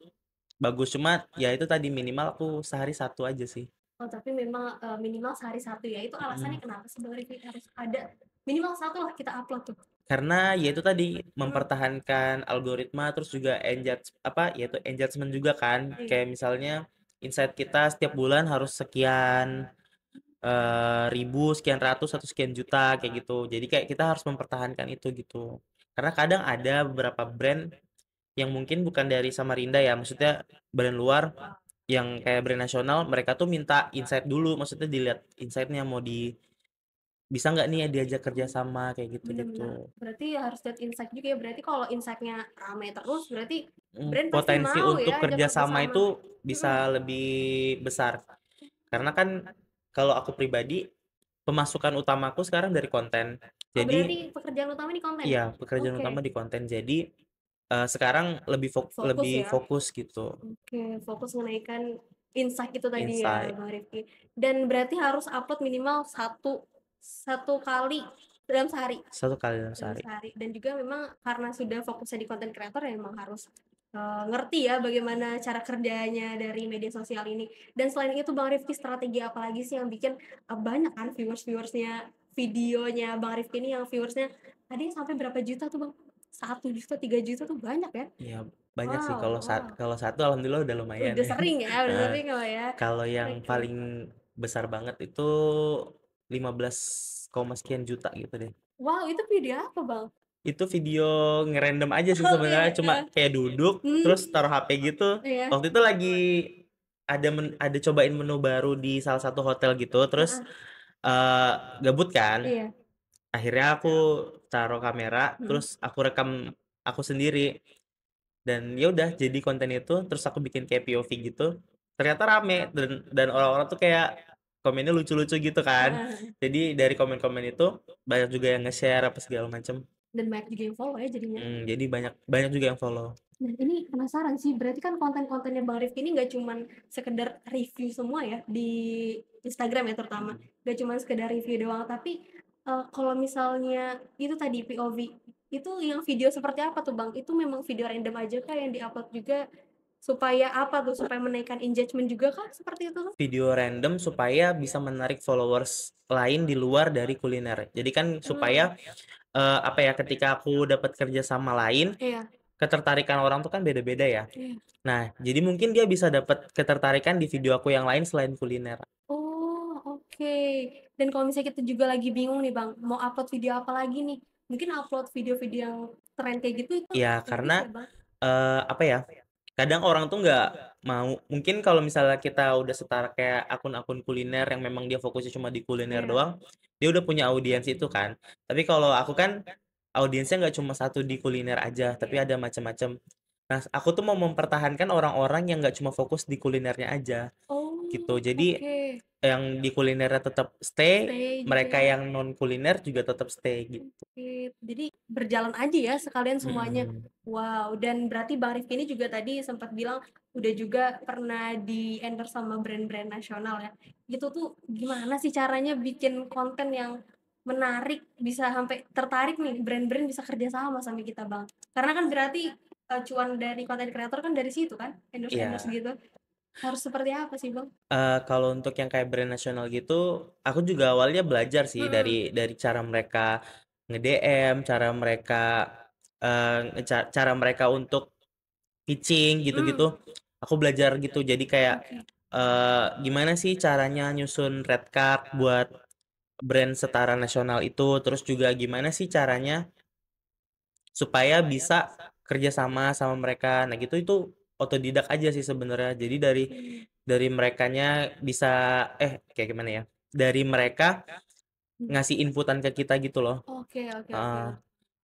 bagus, cuma ya itu tadi minimal aku sehari satu aja sih. Oh, tapi memang, minimal sehari satu ya? Itu alasannya Mhm. kenapa sih Bang Rifki harus ada minimal satu lah kita upload tuh? Karena ya itu tadi, Mhm, mempertahankan algoritma, terus juga apa, yaitu engagement juga kan. iya. Kayak misalnya insight kita setiap bulan harus sekian, ribu, sekian ratus, atau sekian juta, kayak gitu. Jadi kayak kita harus mempertahankan itu gitu. Karena kadang ada beberapa brand yang mungkin bukan dari Samarinda ya, maksudnya brand luar yang kayak brand nasional, mereka tuh minta insight dulu, maksudnya dilihat insight-nya mau bisa nggak nih ya diajak kerja sama kayak Bener gitu-gitu. bener. Berarti harus lihat insight juga ya, berarti kalau insight-nya rame terus berarti brand pasti Potensi mau untuk ya ajak kerja kerjasama sama. itu Mhm. bisa lebih besar. Karena kan kalau aku pribadi, pemasukan utamaku sekarang dari konten. Oh, Jadi berarti pekerjaan utama di konten ya? iya, pekerjaan Oke, utama di konten. Jadi sekarang fokus lebih ya? fokus gitu, Oke, fokus menaikkan insight itu tadi ya insight. Bang Rifki. Dan berarti harus upload minimal satu satu kali dalam sehari? Satu kali dalam Dalam sehari. sehari. Dan juga memang karena sudah fokusnya di konten kreator ya memang harus ngerti ya bagaimana cara kerjanya dari media sosial ini. Dan selain itu Bang Rifki strategi apa lagi sih yang bikin banyak kan viewersnya videonya Bang Rifki ini yang viewersnya tadi sampai berapa juta tuh Bang? 1 juta, 3 juta tuh banyak ya? Iya, banyak sih Wow, wow. kalau satu alhamdulillah udah lumayan Udah ya. sering ya, udah Heeh. sering kalau ya. Kalau yang Oke. paling besar banget itu 15, sekian juta gitu deh. Wow, itu video apa, Bang? Itu video ngerandom aja sih Oke, sebenarnya, cuma kayak duduk terus taruh HP gitu. iya. Waktu itu lagi ada cobain menu baru di salah satu hotel gitu, terus eh gabut kan. Iya. Akhirnya aku taruh kamera, terus aku rekam aku sendiri. Dan ya udah jadi konten itu, terus aku bikin kayak POV gitu. Ternyata rame dan orang-orang tuh kayak komennya lucu-lucu gitu kan. Jadi dari komen-komen itu banyak juga yang nge-share apa segala macem. Dan banyak juga yang follow ya jadinya. Jadi banyak banyak juga yang follow. Nah, ini penasaran sih, berarti kan konten-kontennya Bang Rifki ini nggak cuman sekedar review semua ya di Instagram ya terutama, nggak cuman sekedar review doang, tapi kalau misalnya itu tadi POV, itu yang video seperti apa tuh Bang? Itu memang video random aja kah yang diupload juga supaya apa tuh? Supaya menaikkan engagement juga kah seperti itu tuh? Video random supaya bisa menarik followers lain di luar dari kuliner. Jadi kan supaya apa ya, ketika aku dapat kerja sama lain, Iya. ketertarikan orang tuh kan beda-beda ya. Iya. Nah, jadi mungkin dia bisa dapat ketertarikan di video aku yang lain selain kuliner. Oh, oke. Dan kalau misalnya kita juga lagi bingung nih Bang, mau upload video apa lagi nih? Mungkin upload video-video yang tren kayak gitu itu Ya, nggak bisa karena Bang? apa ya? Kadang orang tuh nggak mau, mungkin kalau misalnya kita udah setara kayak akun-akun kuliner yang memang dia fokusnya cuma di kuliner Iya. doang, dia udah punya audiens itu kan. Tapi kalau aku kan audiensnya nggak cuma satu di kuliner aja, tapi ada macam-macam. Nah, aku tuh mau mempertahankan orang-orang yang nggak cuma fokus di kulinernya aja, Oh, gitu. Jadi oke. yang di kulinernya tetap stay, Stay juga mereka ya. yang non kuliner juga tetap stay gitu. Oke, jadi berjalan aja ya sekalian semuanya. Mm-mm. Wow, dan berarti Bang Rifki ini juga tadi sempat bilang udah juga pernah di endorse sama brand-brand nasional ya. Gitu tuh gimana sih caranya bikin konten yang menarik bisa sampai tertarik nih brand-brand bisa kerja sama sama kita Bang. Karena kan berarti cuan dari konten kreator kan dari situ kan, endorse-endorse Iya. gitu. Harus seperti apa sih Bang? Kalau untuk yang kayak brand nasional gitu, aku juga awalnya belajar sih Mm-mm. dari cara mereka nge-DM, cara mereka cara mereka untuk pitching Mm. gitu-gitu. Aku belajar gitu. Jadi kayak Oke. gimana sih caranya nyusun red card buat brand setara nasional itu, terus juga gimana sih caranya supaya bisa kerjasama sama mereka. Nah gitu itu otodidak aja sih sebenarnya. Jadi dari merekanya bisa kayak gimana ya? Dari mereka ngasih inputan ke kita gitu loh. Oke, oke, oke. Heeh.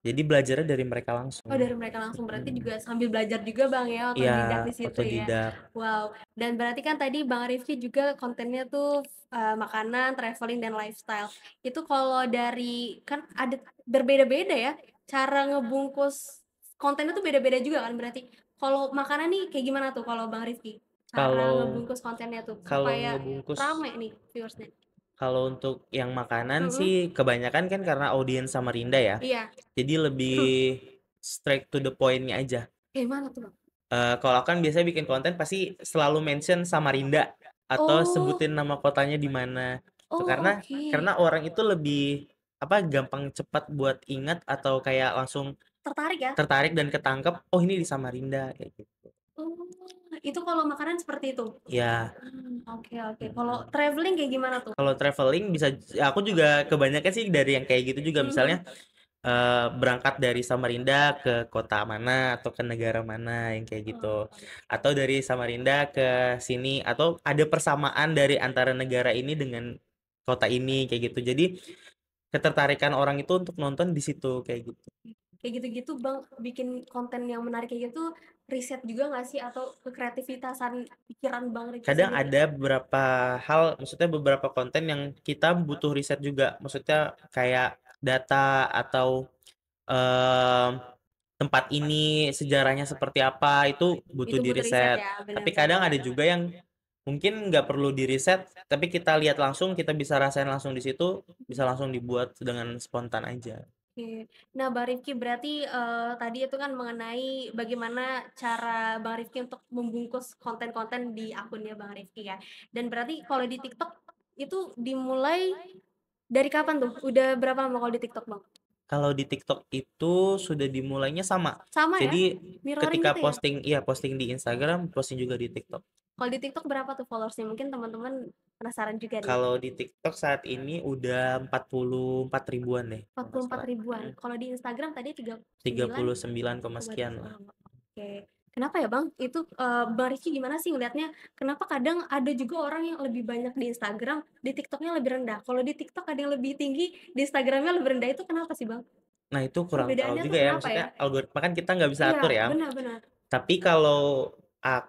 Jadi belajarnya dari mereka Oh, langsung. dari mereka langsung, berarti Mm. juga sambil belajar juga Bang ya, Iya, otodidak di situ ya. otodidak. Wow, dan berarti kan tadi Bang Rifki juga kontennya tuh makanan, traveling, dan lifestyle. Itu kalau dari, kan ada berbeda-beda ya, cara ngebungkus kontennya tuh beda-beda juga kan berarti. Kalau makanan nih kayak gimana tuh kalau Bang Rifki? Cara Kalau ngebungkus kontennya tuh kalau supaya ngebungkus rame nih viewersnya. Kalau untuk yang makanan Mm-mm. sih kebanyakan kan karena audiens Samarinda ya. Iya. Jadi lebih straight to the point-nya aja. Kayak mana tuh Bang? Kalau aku kan biasanya bikin konten pasti selalu mention Samarinda atau Oh, sebutin nama kotanya di mana. Itu oh karena oke. karena orang itu lebih apa gampang cepat buat ingat atau kayak langsung Tertarik ya? tertarik dan ketangkep, oh ini di Samarinda kayak gitu. Oh, itu kalau makanan seperti itu? Ya, Oke, oke. Kalau traveling kayak gimana tuh? kalau traveling bisa aku juga kebanyakan sih dari yang kayak gitu juga Mhm. misalnya berangkat dari Samarinda ke kota mana atau ke negara mana yang kayak gitu. Oh, Atau dari Samarinda ke sini atau ada persamaan dari antara negara ini dengan kota ini kayak gitu. Jadi ketertarikan orang itu untuk nonton di situ kayak gitu. kayak gitu-gitu Bang, bikin konten yang menarik kayak gitu, riset juga nggak sih atau kekreativitasan pikiran Bang Rifki Kadang sendiri? ada beberapa hal, maksudnya beberapa konten yang kita butuh riset juga. Maksudnya kayak data atau em, tempat ini sejarahnya seperti apa itu butuh Itu di butuh riset riset. ya, Tapi benar-benar. kadang ada juga yang mungkin nggak perlu di riset, tapi kita lihat langsung, kita bisa rasain langsung di situ, bisa langsung dibuat dengan spontan aja. Oke. Nah, Bang Rifki berarti tadi itu kan mengenai bagaimana cara Bang Rifki untuk membungkus konten-konten di akunnya Bang Rifki ya. Dan berarti kalau di TikTok itu dimulai dari kapan tuh? Udah berapa lama kalau di TikTok Bang? Kalau di TikTok itu sudah dimulainya sama. Sama ya? Jadi Mirroring ketika gitu ya? posting, iya posting di Instagram, posting juga di TikTok. Kalau di TikTok berapa tuh followersnya? Mungkin teman-teman Penasaran juga nih. Kalau di TikTok saat ini udah 44 ribuan deh, kalau nggak 44 salah. ribuan. Kalau di Instagram tadi 39, 39, sekian lah. Oke. Kenapa ya Bang? Itu Bang Rifki gimana sih ngeliatnya? Kenapa kadang ada juga orang yang lebih banyak di Instagram, di TikToknya lebih rendah. Kalau di TikTok ada yang lebih tinggi, di Instagramnya lebih rendah. Itu kenapa sih Bang? Nah itu kurang tahu Perbedaannya tuh juga ya, kenapa ya? maksudnya algoritma kan kita nggak bisa Iya, atur ya. benar-benar. Tapi kalau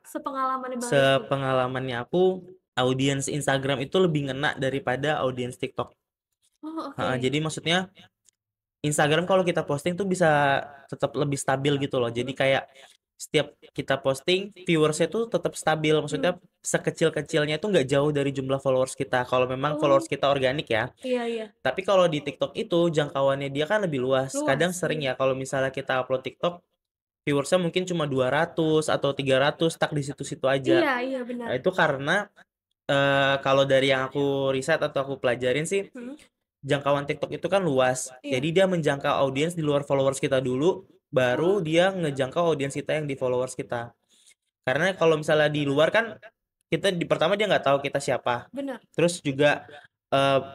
Sepengalamannya Bang Rifki. sepengalamannya aku, audiens Instagram itu lebih ngena daripada audiens TikTok. Oh, oke. Jadi maksudnya Instagram kalau kita posting tuh bisa tetap lebih stabil gitu loh. Jadi kayak setiap kita posting, viewersnya tuh tetap stabil. Maksudnya sekecil-kecilnya itu nggak jauh dari jumlah followers kita. Kalau memang Oh, followers kita organik ya. iya iya. Tapi kalau di TikTok itu jangkauannya dia kan lebih luas. Kadang Luas. sering ya kalau misalnya kita upload TikTok, viewersnya mungkin cuma 200 atau 300 stuck di situ-situ aja. Iya, iya benar. Nah, itu karena kalau dari yang aku riset atau aku pelajarin sih, Hmm. jangkauan TikTok itu kan luas. Iya. Jadi dia menjangkau audiens di luar followers kita dulu, baru Oh, dia ngejangkau audiens kita yang di followers kita. Karena kalau misalnya di luar kan kita di pertama dia nggak tahu kita siapa. benar. Terus juga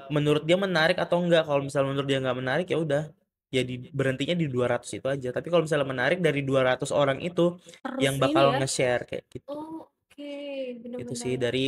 menurut dia menarik atau enggak. Kalau misalnya menurut dia nggak menarik ya udah. Jadi berhentinya di 200 itu aja. Tapi kalau misalnya menarik dari 200 orang itu Terus yang ini bakal ya. nge-share kayak gitu. Oh, oke, Itu benar-benar. sih dari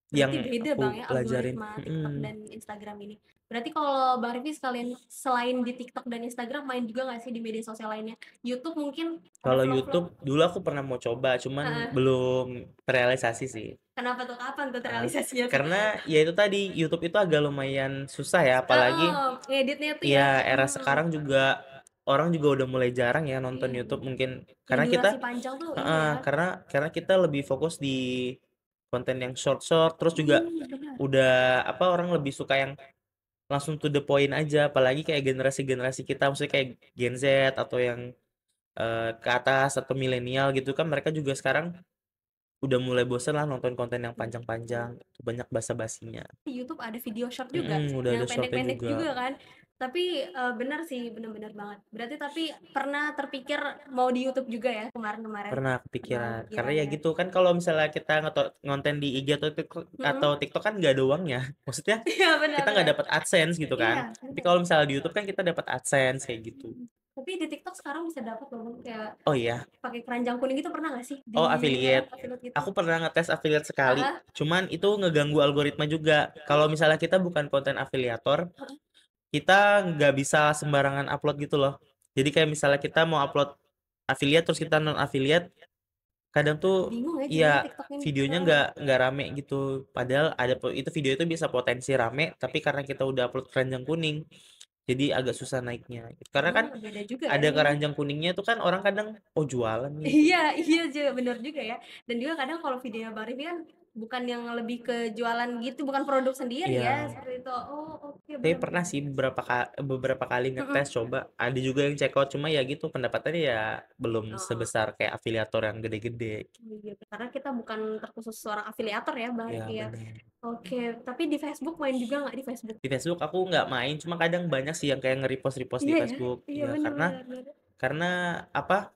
Berarti yang beda Bang aku ya pelajarin. algoritma TikTok dan Instagram ini. Berarti kalau Bang Rifki sekalian selain di TikTok dan Instagram main juga nggak sih di media sosial lainnya? YouTube mungkin ada Kalau vlog-vlog? YouTube dulu aku pernah mau coba, cuman Heeh. belum terrealisasi sih. Kenapa tuh? Kapan tuh Heeh. terrealisasinya tuh? Karena ya itu tadi YouTube itu agak lumayan susah ya, apalagi Oh, ngeditnya tuh ya. ya era sekarang juga orang juga udah mulai jarang ya nonton Iya, YouTube benar. mungkin Yang karena durasi kita panjang tuh ini heeh, ya. karena kita lebih fokus di konten yang short-short, terus juga Benar. udah apa orang lebih suka yang langsung to the point aja, apalagi kayak generasi-generasi kita, maksudnya kayak Gen Z atau yang ke atas atau milenial gitu kan mereka juga sekarang udah mulai bosen lah nonton konten yang panjang-panjang, banyak basa-basinya. Di YouTube ada video short juga, Udah yang ada shortnya pendek-pendek juga. juga kan. Tapi bener sih, bener-bener banget. Berarti tapi pernah terpikir mau di YouTube juga ya kemarin-kemarin? Pernah Pernah kepikiran. Karena kepikiran ya ya. gitu kan kalau misalnya kita ngonten di IG atau Mm-mm. TikTok kan nggak ada uangnya. Maksudnya Iya kita nggak benar-benar. dapat AdSense gitu Iya, kan. Tapi benar. kalau misalnya di YouTube kan kita dapat AdSense kayak gitu. Tapi di TikTok sekarang bisa dapat loh kayak Oh iya. pakai keranjang kuning itu pernah nggak sih Oh di affiliate. affiliate gitu? Aku pernah ngetes affiliate sekali. Ah, Cuman itu ngeganggu algoritma juga. Kalau oh, misalnya kita bukan konten afiliator, ah, kita nggak bisa sembarangan upload gitu loh. Jadi kayak misalnya kita mau upload affiliate terus kita non affiliate, kadang tuh bingung ya jadinya iya TikTok ini. videonya nggak rame gitu. Padahal itu video itu bisa potensi rame, tapi karena kita udah upload keranjang kuning, jadi agak susah naiknya. Karena kan Beda juga ya ada ini. keranjang kuningnya tuh kan orang kadang oh jualan nih. Iya, iya juga bener juga ya. Dan juga kadang kalau videonya Bang Rifki kan bukan yang lebih ke jualan gitu, bukan produk sendiri ya, Iya. seperti itu. Oh, oke, Tapi bener pernah bener. sih beberapa kali ngetes coba. Ada juga yang check out cuma ya gitu pendapatannya ya belum Oh, sebesar kayak afiliator yang gede-gede. iya, karena kita bukan terkhusus seorang afiliator ya, Bang Ya Rifki ya. benar. Oke, tapi di Facebook main juga nggak di Facebook? Di Facebook aku nggak main, cuma kadang banyak sih yang kayak nge-repost-repost di Iya ya? Facebook. Iya, Ya bener karena bener bener. karena apa?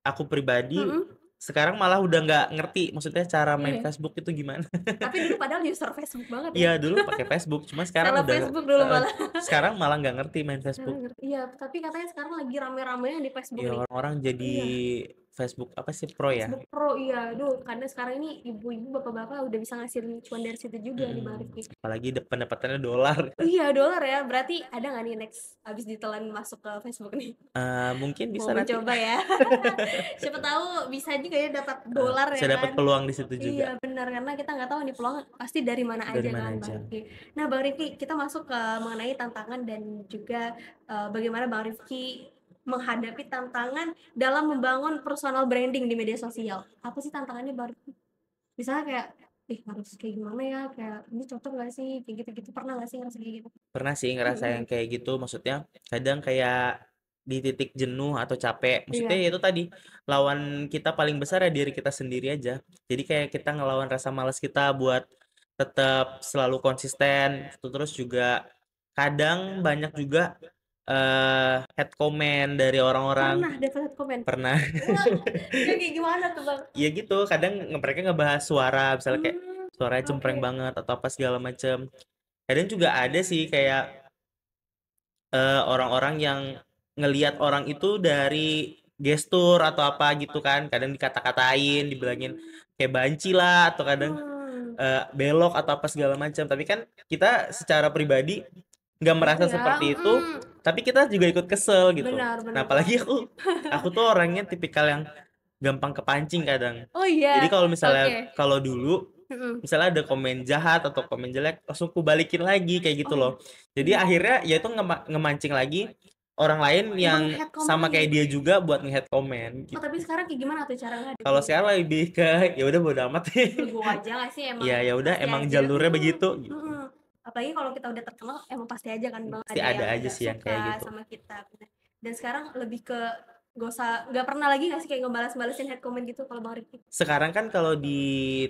Aku pribadi Mhm, sekarang malah udah nggak ngerti maksudnya cara main iya. Facebook itu gimana. Tapi dulu padahal user Facebook banget ya. Iya dulu pakai Facebook, cuma sekarang Seleb udah Facebook dulu heeh, malah. sekarang malah nggak ngerti main Sekarang Facebook. ngerti. Iya, tapi katanya sekarang lagi rame-ramenya di Facebook Ya nih. orang-orang jadi Iya. Facebook apa sih pro ya? Facebook Pro, iya. Aduh, karena sekarang ini ibu-ibu, bapak-bapak udah bisa ngasilin cuan dari situ juga nih Bang Rifki. Apalagi pendapatannya dolar. Iya, dolar ya. Berarti ada nggak nih next abis ditelan masuk ke Facebook nih? Mungkin Mau bisa nanti mencoba ya. Siapa tahu bisa juga ya dapat dolar bisa ya dapat kan. peluang di situ juga. Iya benar, karena kita nggak tahu nih peluang pasti dari mana Dari aja mana kan Bang aja. Rifki. Nah Bang Rifki, kita masuk ke mengenai tantangan dan juga bagaimana Bang Rifki menghadapi tantangan dalam membangun personal branding di media sosial. Apa sih tantangannya Bang Rifki? Misalnya kayak, harus kayak gimana ya, kayak ini cocok gak sih, kayak gitu-gitu, pernah gak sih ngerasa kayak gitu? Pernah sih ngerasa yang kayak gitu, maksudnya kadang kayak di titik jenuh atau capek. Maksudnya Iya, ya itu tadi, lawan kita paling besar ya diri kita sendiri aja. Jadi kayak kita ngelawan rasa malas kita buat tetap selalu konsisten. Terus juga kadang banyak juga head comment dari orang-orang. pernah dapat komen. Pernah. Wah, kayak gimana tuh Bang? Ya gitu, kadang mereka ngebahas suara, misalnya kayak Hmm, suaranya cempreng Oke. banget atau apa segala macem. Kadang juga ada sih kayak orang-orang yang ngelihat orang itu dari gestur atau apa gitu kan, kadang dikata-katain, dibilangin kayak banci lah atau kadang Hmm, belok atau apa segala macam. Tapi kan kita secara pribadi nggak gitu merasa ya. seperti itu, tapi kita juga ikut kesel gitu. Benar, Nah, benar apalagi banget. aku tuh orangnya tipikal yang gampang kepancing kadang. Oh Jadi iya, kalau misalnya oke. kalau dulu Mm-mm. misalnya ada komen jahat atau komen jelek langsung ku balikin lagi kayak gitu Oh iya. loh. Jadi Iya. akhirnya ya itu ngemancing lagi orang lain yang Meng-head komen sama lagi. kayak dia juga buat nge-head komen Oh, gitu. tapi sekarang kayak gimana tuh cara Kalau ngadepinnya? sekarang lebih ke ya udah bodo amat. Legowo aja nggak sih emang Ya ya udah pasti emang aja. jalurnya begitu gitu. Mm. Apalagi kalau kita udah terkenal emang pasti aja kan Bang Pasti ada ada yang aja nggak sih yang kayak suka gitu. sama kita. Bener. Dan sekarang lebih ke gak usah nggak pernah lagi nggak sih kayak ngebalas-balasin head comment gitu kalau Bang Rifki? Sekarang kan kalau di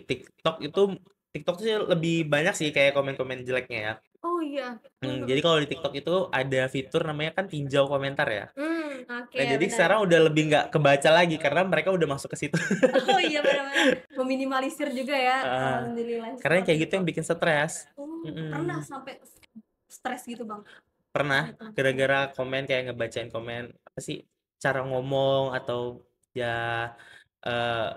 TikTok sih lebih banyak sih kayak komen-komen jeleknya ya. Oh iya. Jadi kalau di TikTok itu ada fitur namanya kan tinjau komentar ya. Oke Nah, jadi benar. sekarang udah lebih nggak kebaca lagi karena mereka udah masuk ke situ. Oh iya benar-benar meminimalisir juga ya. Heeh. Alhamdulillah Karena seperti kayak gitu itu. yang bikin stres. Pernah Mhm. sampai stres gitu Bang? Pernah Gitu. gara-gara komen kayak ngebacain komen apa sih cara ngomong atau ya eh,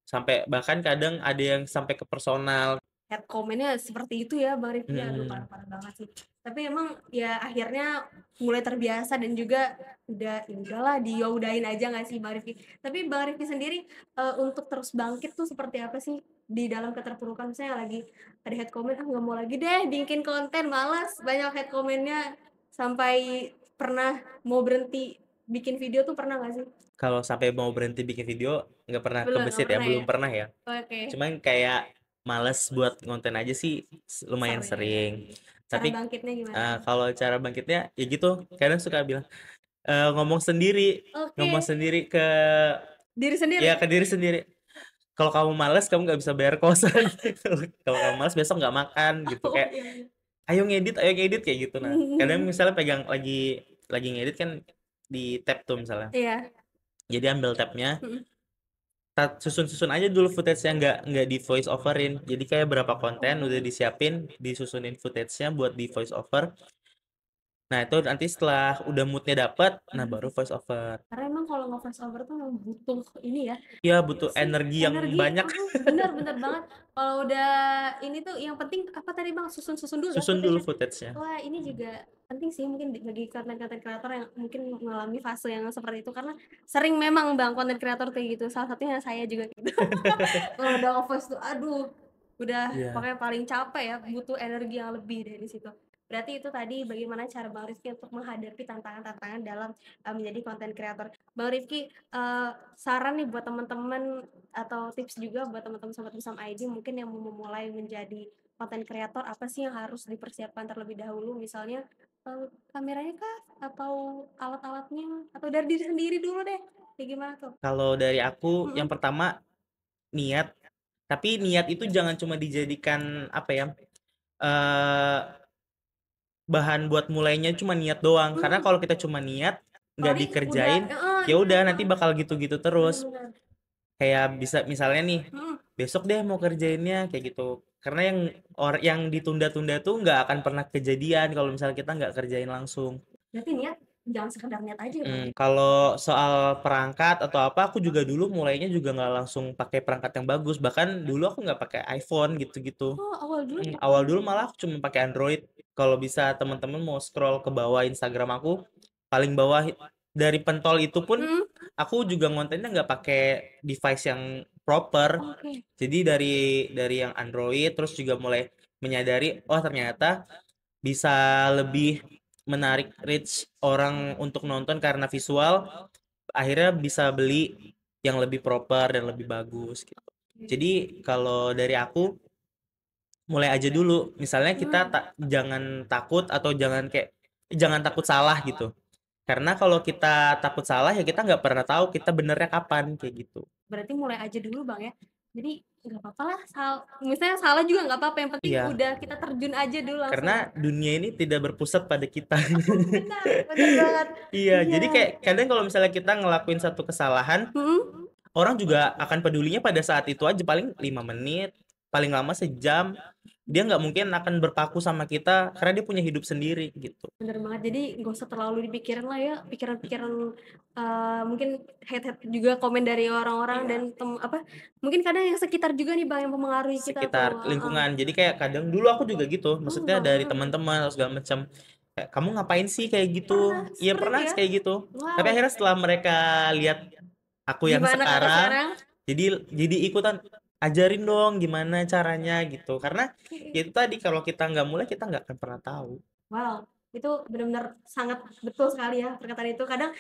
sampai bahkan kadang ada yang sampai ke personal. Head comment-nya seperti itu ya Bang Rifki, aduh Mhm. parah-parah banget sih. Tapi emang ya akhirnya mulai terbiasa dan juga udah ya udahlah diyaudahin aja nggak sih Bang Rifki. Tapi Bang Rifki sendiri untuk terus bangkit tuh seperti apa sih di dalam keterpurukan misalnya lagi ada head comment ah nggak mau lagi deh bikin konten malas banyak head comment-nya sampai pernah mau berhenti bikin video tuh pernah nggak sih? Kalau sampai mau berhenti bikin video nggak pernah Belum, nggak kebesit ya, pernah ya. belum pernah ya. Oke, Cuman kayak males buat konten aja sih lumayan sering. sering. Cara Tapi bangkitnya gimana? kalau cara bangkitnya ya gitu, kadang suka bilang ngomong sendiri, Oke, ngomong sendiri ke diri sendiri. ya ke diri sendiri. Kalau kamu malas, kamu nggak bisa bayar kosan. Kalau kamu malas, besok nggak makan gitu. Oh Kayak iya iya. ayo ngedit kayak gitu. Nah, kadang misalnya pegang lagi ngedit kan di tab tuh misalnya. Iya, Jadi ambil tabnya, mhm. susun-susun aja dulu footage-nya nggak di voice overin. Jadi kayak berapa konten udah Oh, disiapin, disusunin footage-nya buat di voice over. Nah, itu nanti setelah udah moodnya dapet, nah baru voice over. karena emang kalau nge-voice over tuh memang butuh ini ya, Ya apa butuh sih, energi yang energi banyak. bener bener banget. Kalau udah ini tuh yang penting apa tadi Bang, susun-susun dulu ya Susun dulu footage-nya. footage-nya. Wah, ini juga penting sih mungkin bagi konten-konten kreator yang mungkin mengalami fase yang seperti itu, karena sering memang Bang konten kreator kayak gitu, salah satunya saya juga gitu. Kalau udah nge-voice tuh aduh, udah Iya. pokoknya paling capek ya, butuh energi yang lebih dari situ. Berarti itu tadi bagaimana cara Bang Rifki untuk menghadapi tantangan-tantangan dalam, menjadi konten kreator. Bang Rifki, saran nih buat teman-teman atau tips juga buat teman-teman Sobat Bersama ID mungkin yang mau memulai menjadi konten kreator, apa sih yang harus dipersiapkan terlebih dahulu? Misalnya, kameranya kah? Atau alat-alatnya? Atau dari diri sendiri dulu deh, kayak gimana tuh? Kalau dari aku yang Mhm. pertama niat, tapi niat itu jangan cuma dijadikan apa ya, eee, bahan buat mulainya cuma niat doang. Karena Mhm. kalau kita cuma niat, nggak Paling udah dikerjain, heeh, ya iya udah nanti Bang, bakal gitu-gitu bener terus. bener. Kayak bisa misalnya nih, Mhm, besok deh mau kerjainnya kayak gitu. Karena yang ditunda-tunda tuh nggak akan pernah kejadian kalau misalnya kita nggak kerjain langsung. berarti niat jangan sekedar niat aja ya Bang ya? Kalau soal perangkat atau apa, aku juga dulu mulainya juga nggak langsung pakai perangkat yang bagus. Bahkan dulu aku nggak pakai iPhone gitu-gitu. Oh, awal dulu pakai Awal dulu Android? malah aku cuma pakai Android. Kalau bisa teman-teman mau scroll ke bawah Instagram aku, paling bawah dari pentol itu pun Mhm, aku juga ngontennya nggak pakai device yang proper. oke. Jadi dari yang Android terus juga mulai menyadari, oh ternyata bisa lebih menarik reach orang untuk nonton karena visual, akhirnya bisa beli yang lebih proper dan lebih bagus gitu. Jadi kalau dari aku mulai aja dulu. Misalnya kita Mhm, jangan takut atau jangan takut salah gitu. Karena kalau kita takut salah ya kita nggak pernah tahu kita benernya kapan kayak gitu. berarti mulai aja dulu Bang ya? Jadi nggak apa-apa lah misalnya salah juga nggak apa-apa, yang penting Iya, udah kita terjun aja dulu langsung karena ya? dunia ini tidak berpusat pada kita. Benar bener banget. Iya, Iya. jadi kayak kadang kalau misalnya kita ngelakuin satu kesalahan, Mhm, orang juga akan pedulinya pada saat itu aja paling 5 menit, paling lama sejam, dia nggak mungkin akan berpaku sama kita karena dia punya hidup sendiri gitu. Bener banget, jadi nggak usah terlalu dipikirin lah ya, pikiran-pikiran, mungkin hate-hate juga komen dari orang-orang dan mungkin kadang yang sekitar juga nih Bang yang mempengaruhi kita tuh, Sekitar lingkungan. Jadi kayak kadang dulu aku juga gitu, maksudnya dari teman-teman atau segala macam, kayak, "Kamu ngapain sih kayak Pernah gitu?" Iya seperti itu pernah ya? kayak gitu. Tapi Wow, akhirnya setelah mereka lihat aku yang gimana Kakak sekarang, sekarang? jadi ikutan, "Ajarin dong gimana caranya," gitu. Karena Oke. ya itu tadi, kalau kita nggak mulai, kita nggak akan pernah tahu. Wow, itu benar-benar sangat betul sekali ya perkataan itu. Kadang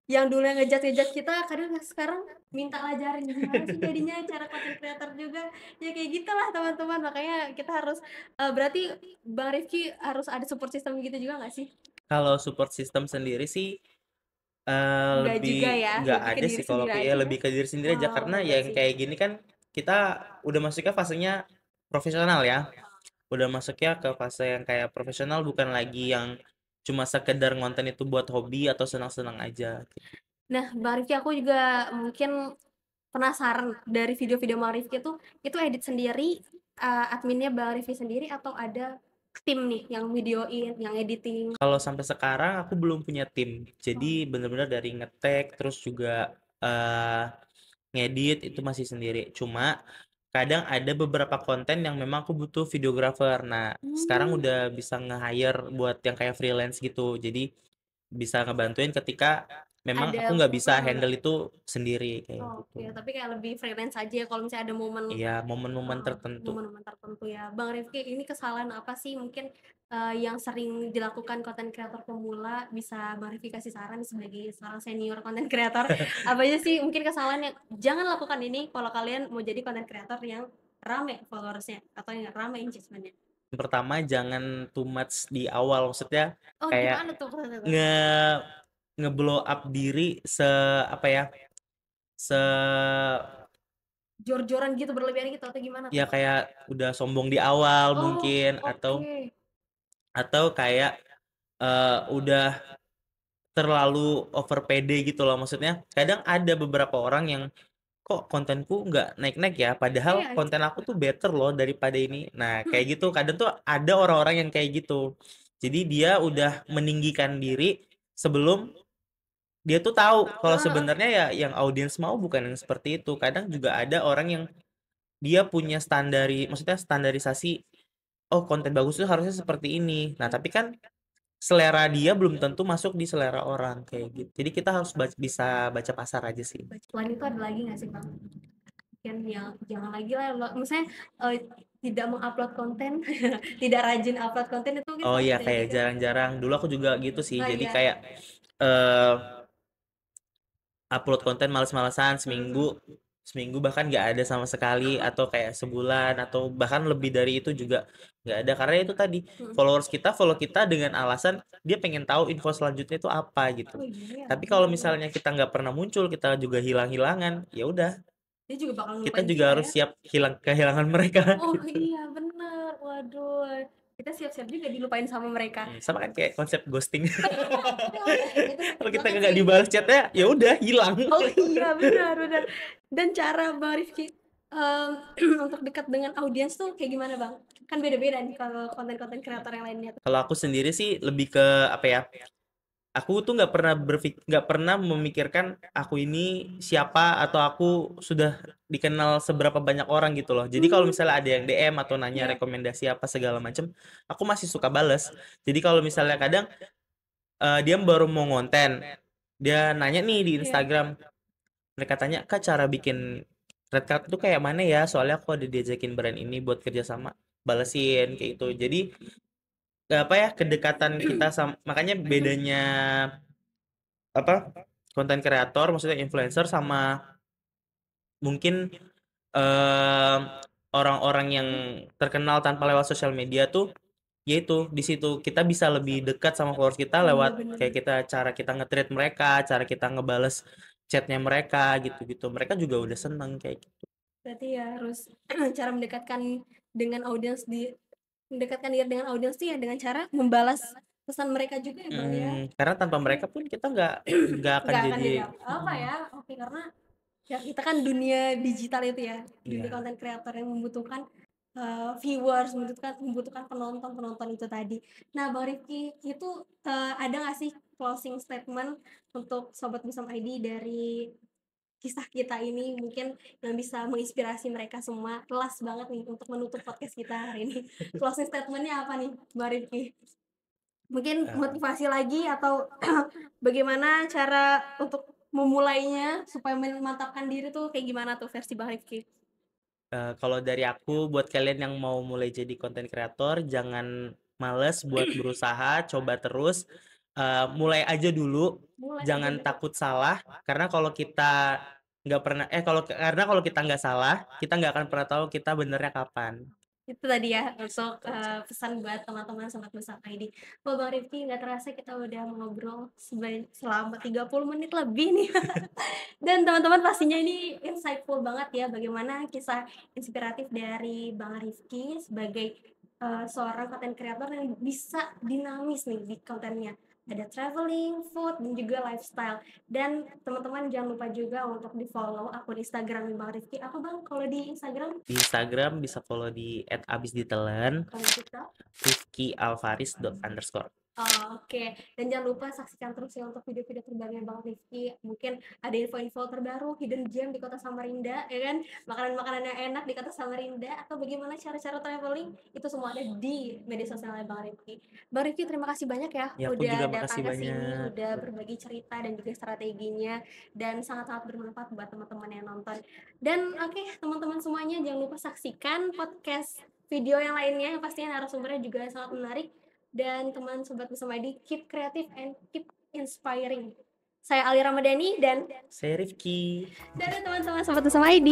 yang dulu yang ngejudge-ngejudge kita, kadang sekarang minta ajarin gimana sih jadinya cara content creator juga. Ya kayak gitulah teman-teman, makanya kita harus berarti Bang Rifki harus ada support system gitu juga nggak sih? Kalau support system sendiri sih, Nggak juga lebih ya, nggak lebih ke ada diri sih kalau sendiri aku ya, aja ya? lebih ke diri sendiri aja. Wow, Karena hebat yang sih. kayak gini kan kita udah masuknya fasenya profesional ya. Udah masuknya ke fase yang kayak profesional, bukan lagi yang cuma sekedar ngonten itu buat hobi atau senang-senang aja. Nah, Bang Rifki aku juga mungkin penasaran dari video-video Bang Rifki tuh, itu edit sendiri, adminnya Bang Rifki sendiri atau ada tim nih yang videoin, yang editing? Kalau sampai sekarang aku belum punya tim. Jadi bener-bener dari ngetek terus juga ngedit itu masih sendiri. Cuma kadang ada beberapa konten yang memang aku butuh videographer. Nah, sekarang Mmm, udah bisa nge-hire buat yang kayak freelance gitu. Jadi bisa ngebantuin ketika memang ada aku nggak bisa heeh, handle itu sendiri kayak oke, gitu. tapi kayak lebih freelance aja ya kalau misalnya ada momen Iya, momen-momen heeh, tertentu. momen-momen tertentu ya. Bang Rifki, ini kesalahan apa sih mungkin, yang sering dilakukan konten kreator pemula, bisa Bang Rifki kasih saran sebagai seorang senior konten kreator, apa aja sih mungkin kesalahan yang jangan lakukan ini kalau kalian mau jadi konten kreator yang rame followers-nya atau yang rame engagement-nya? Yang pertama jangan too much di awal, maksudnya Oh, kayak gimana tuh maksudnya tuh? nge nge-blow up diri apa ya, se Jor-joran gitu, berlebihan gitu atau gimana ya tuh? kayak udah sombong di awal Oh, mungkin, oke. atau kayak, udah terlalu over pede gitu loh. Maksudnya kadang ada beberapa orang yang, "Kok kontenku nggak naik-naik ya? Padahal Iya, konten aku tuh better loh daripada ini." Nah, kayak gitu kadang tuh ada orang-orang yang kayak gitu. Jadi dia udah meninggikan diri sebelum dia tuh tahu kalau heeh heeh. sebenarnya ya yang audiens mau bukan yang seperti itu. Kadang juga ada orang yang dia punya maksudnya standarisasi, "Oh, konten bagus tuh harusnya seperti ini." Nah, tapi kan selera dia belum tentu masuk di selera orang kayak gitu. Jadi kita harus bisa baca pasar aja sih. Selain itu ada lagi nggak sih, Bang? Mungkin yang jangan lagi lah misalnya, tidak mengupload konten, tidak rajin upload konten itu mungkin Oh salah iya, satunya kayak juga. jarang-jarang. Dulu aku juga gitu sih. Oh Jadi iya, kayak eh upload konten males-malesan mhm, seminggu, seminggu bahkan nggak ada sama sekali, atau kayak sebulan atau bahkan lebih dari itu juga nggak ada, karena itu tadi mhm. followers kita follow kita dengan alasan dia pengen tahu info selanjutnya itu apa gitu. Oh iya ya, Tapi kalau bener bener. misalnya kita nggak pernah muncul, kita juga hilang-hilangan, ya udah Dia juga bakal kita ngelupain juga kita harus ya. siap kehilangan mereka Oh gitu. iya bener, waduh, kita siap-siap juga dilupain sama mereka. Sama kan kayak konsep ghosting. Itu Kalau toxic kita banget nggak sih. dibalas chatnya, ya udah hilang. Oh iya, benar benar. Dan cara Bang Rifki, untuk dekat dengan audiens tuh kayak gimana, Bang? Kan beda-beda nih kalau konten-konten kreator yang lainnya tuh. Kalau aku sendiri sih lebih ke apa ya? Aku tuh nggak pernah memikirkan aku ini siapa atau aku sudah dikenal seberapa banyak orang gitu loh. Jadi kalau Mmm, misalnya ada yang DM atau nanya iya rekomendasi apa segala macem, aku masih suka bales. Jadi kalau misalnya kadang dia baru mau ngonten, dia nanya nih di iya. Instagram, mereka tanya, "Kak, cara bikin red card itu kayak mana ya? Soalnya aku ada diajakin brand ini buat kerja sama." Balesin kayak gitu. Jadi apa ya, kedekatan kita sama, makanya bedanya apa, konten kreator maksudnya influencer sama mungkin em, orang-orang yang terkenal tanpa lewat sosial media tuh, yaitu di situ kita bisa lebih dekat sama followers kita Iya lewat bener. kayak cara kita nge-treat mereka, cara kita ngebales chatnya mereka gitu-gitu. Mereka juga udah seneng kayak gitu. Berarti ya harus cara dengan audiens mendekatkan diri dengan audiens tuh ya dengan cara membalas pesan mereka juga ya, Bang, ya? Karena tanpa Oke. mereka pun kita nggak akan Nggak akan jadi. jadi apa-apa ya, oke, karena ya kita kan dunia digital itu ya, dunia Iya. konten kreator yang membutuhkan viewers, membutuhkan penonton-penonton itu tadi. Nah, Bang Rifki, itu, ada nggak sih closing statement untuk Sobat Bersama ID dari kisah kita ini mungkin yang bisa menginspirasi mereka semua? Kelas banget nih untuk menutup podcast kita hari ini. Closing statement-nya apa nih, Bang Rifki? Mungkin Eee motivasi lagi atau bagaimana cara untuk memulainya supaya memantapkan diri tuh kayak gimana tuh versi Bang Rifki? Kalau dari aku buat kalian yang mau mulai jadi content creator jangan males buat berusaha, coba terus, mulai aja dulu, Mulai aja jangan dulu. takut salah karena kalau kita nggak pernah karena kalau kita nggak salah, kita nggak akan pernah tahu kita benernya kapan. Itu tadi ya untuk, Itu aja. pesan buat teman-teman Sobat Bersama ID. Wah, Bang Rifki, nggak terasa kita udah ngobrol selama 30 menit lebih nih. Dan teman-teman pastinya ini insightful banget ya bagaimana kisah inspiratif dari Bang Rifki sebagai, seorang content creator yang bisa dinamis nih di kontennya. Ada traveling, food, dan juga lifestyle. Dan teman-teman jangan lupa juga untuk di-follow akun Instagram Bang Rifki. Apa Bang kalau di Instagram? Di Instagram bisa follow di @abisditelen, Kalau di TikTok? rifki_alvaris_. Oh, oke. Dan jangan lupa saksikan terus ya untuk video-video terbarunya Bang Rifki. Mungkin ada info-info terbaru, hidden gem di Kota Samarinda, ya kan? Makanan-makanan yang enak di Kota Samarinda, atau bagaimana cara-cara traveling, itu semua ada di media sosialnya Bang Rifki. Bang Rifki, terima kasih banyak ya Ya aku udah juga datang makasih ke sini, banyak. udah berbagi cerita dan juga strateginya, dan sangat-sangat bermanfaat buat teman-teman yang nonton. Dan oke, teman-teman semuanya jangan lupa saksikan podcast video yang lainnya, yang pastinya narasumbernya juga sangat menarik. Dan teman Sobat Bersama ID, keep creative and keep inspiring. Saya Ali Ramadhani dan Saya Rifki. dadah teman-teman Sobat Bersama ID.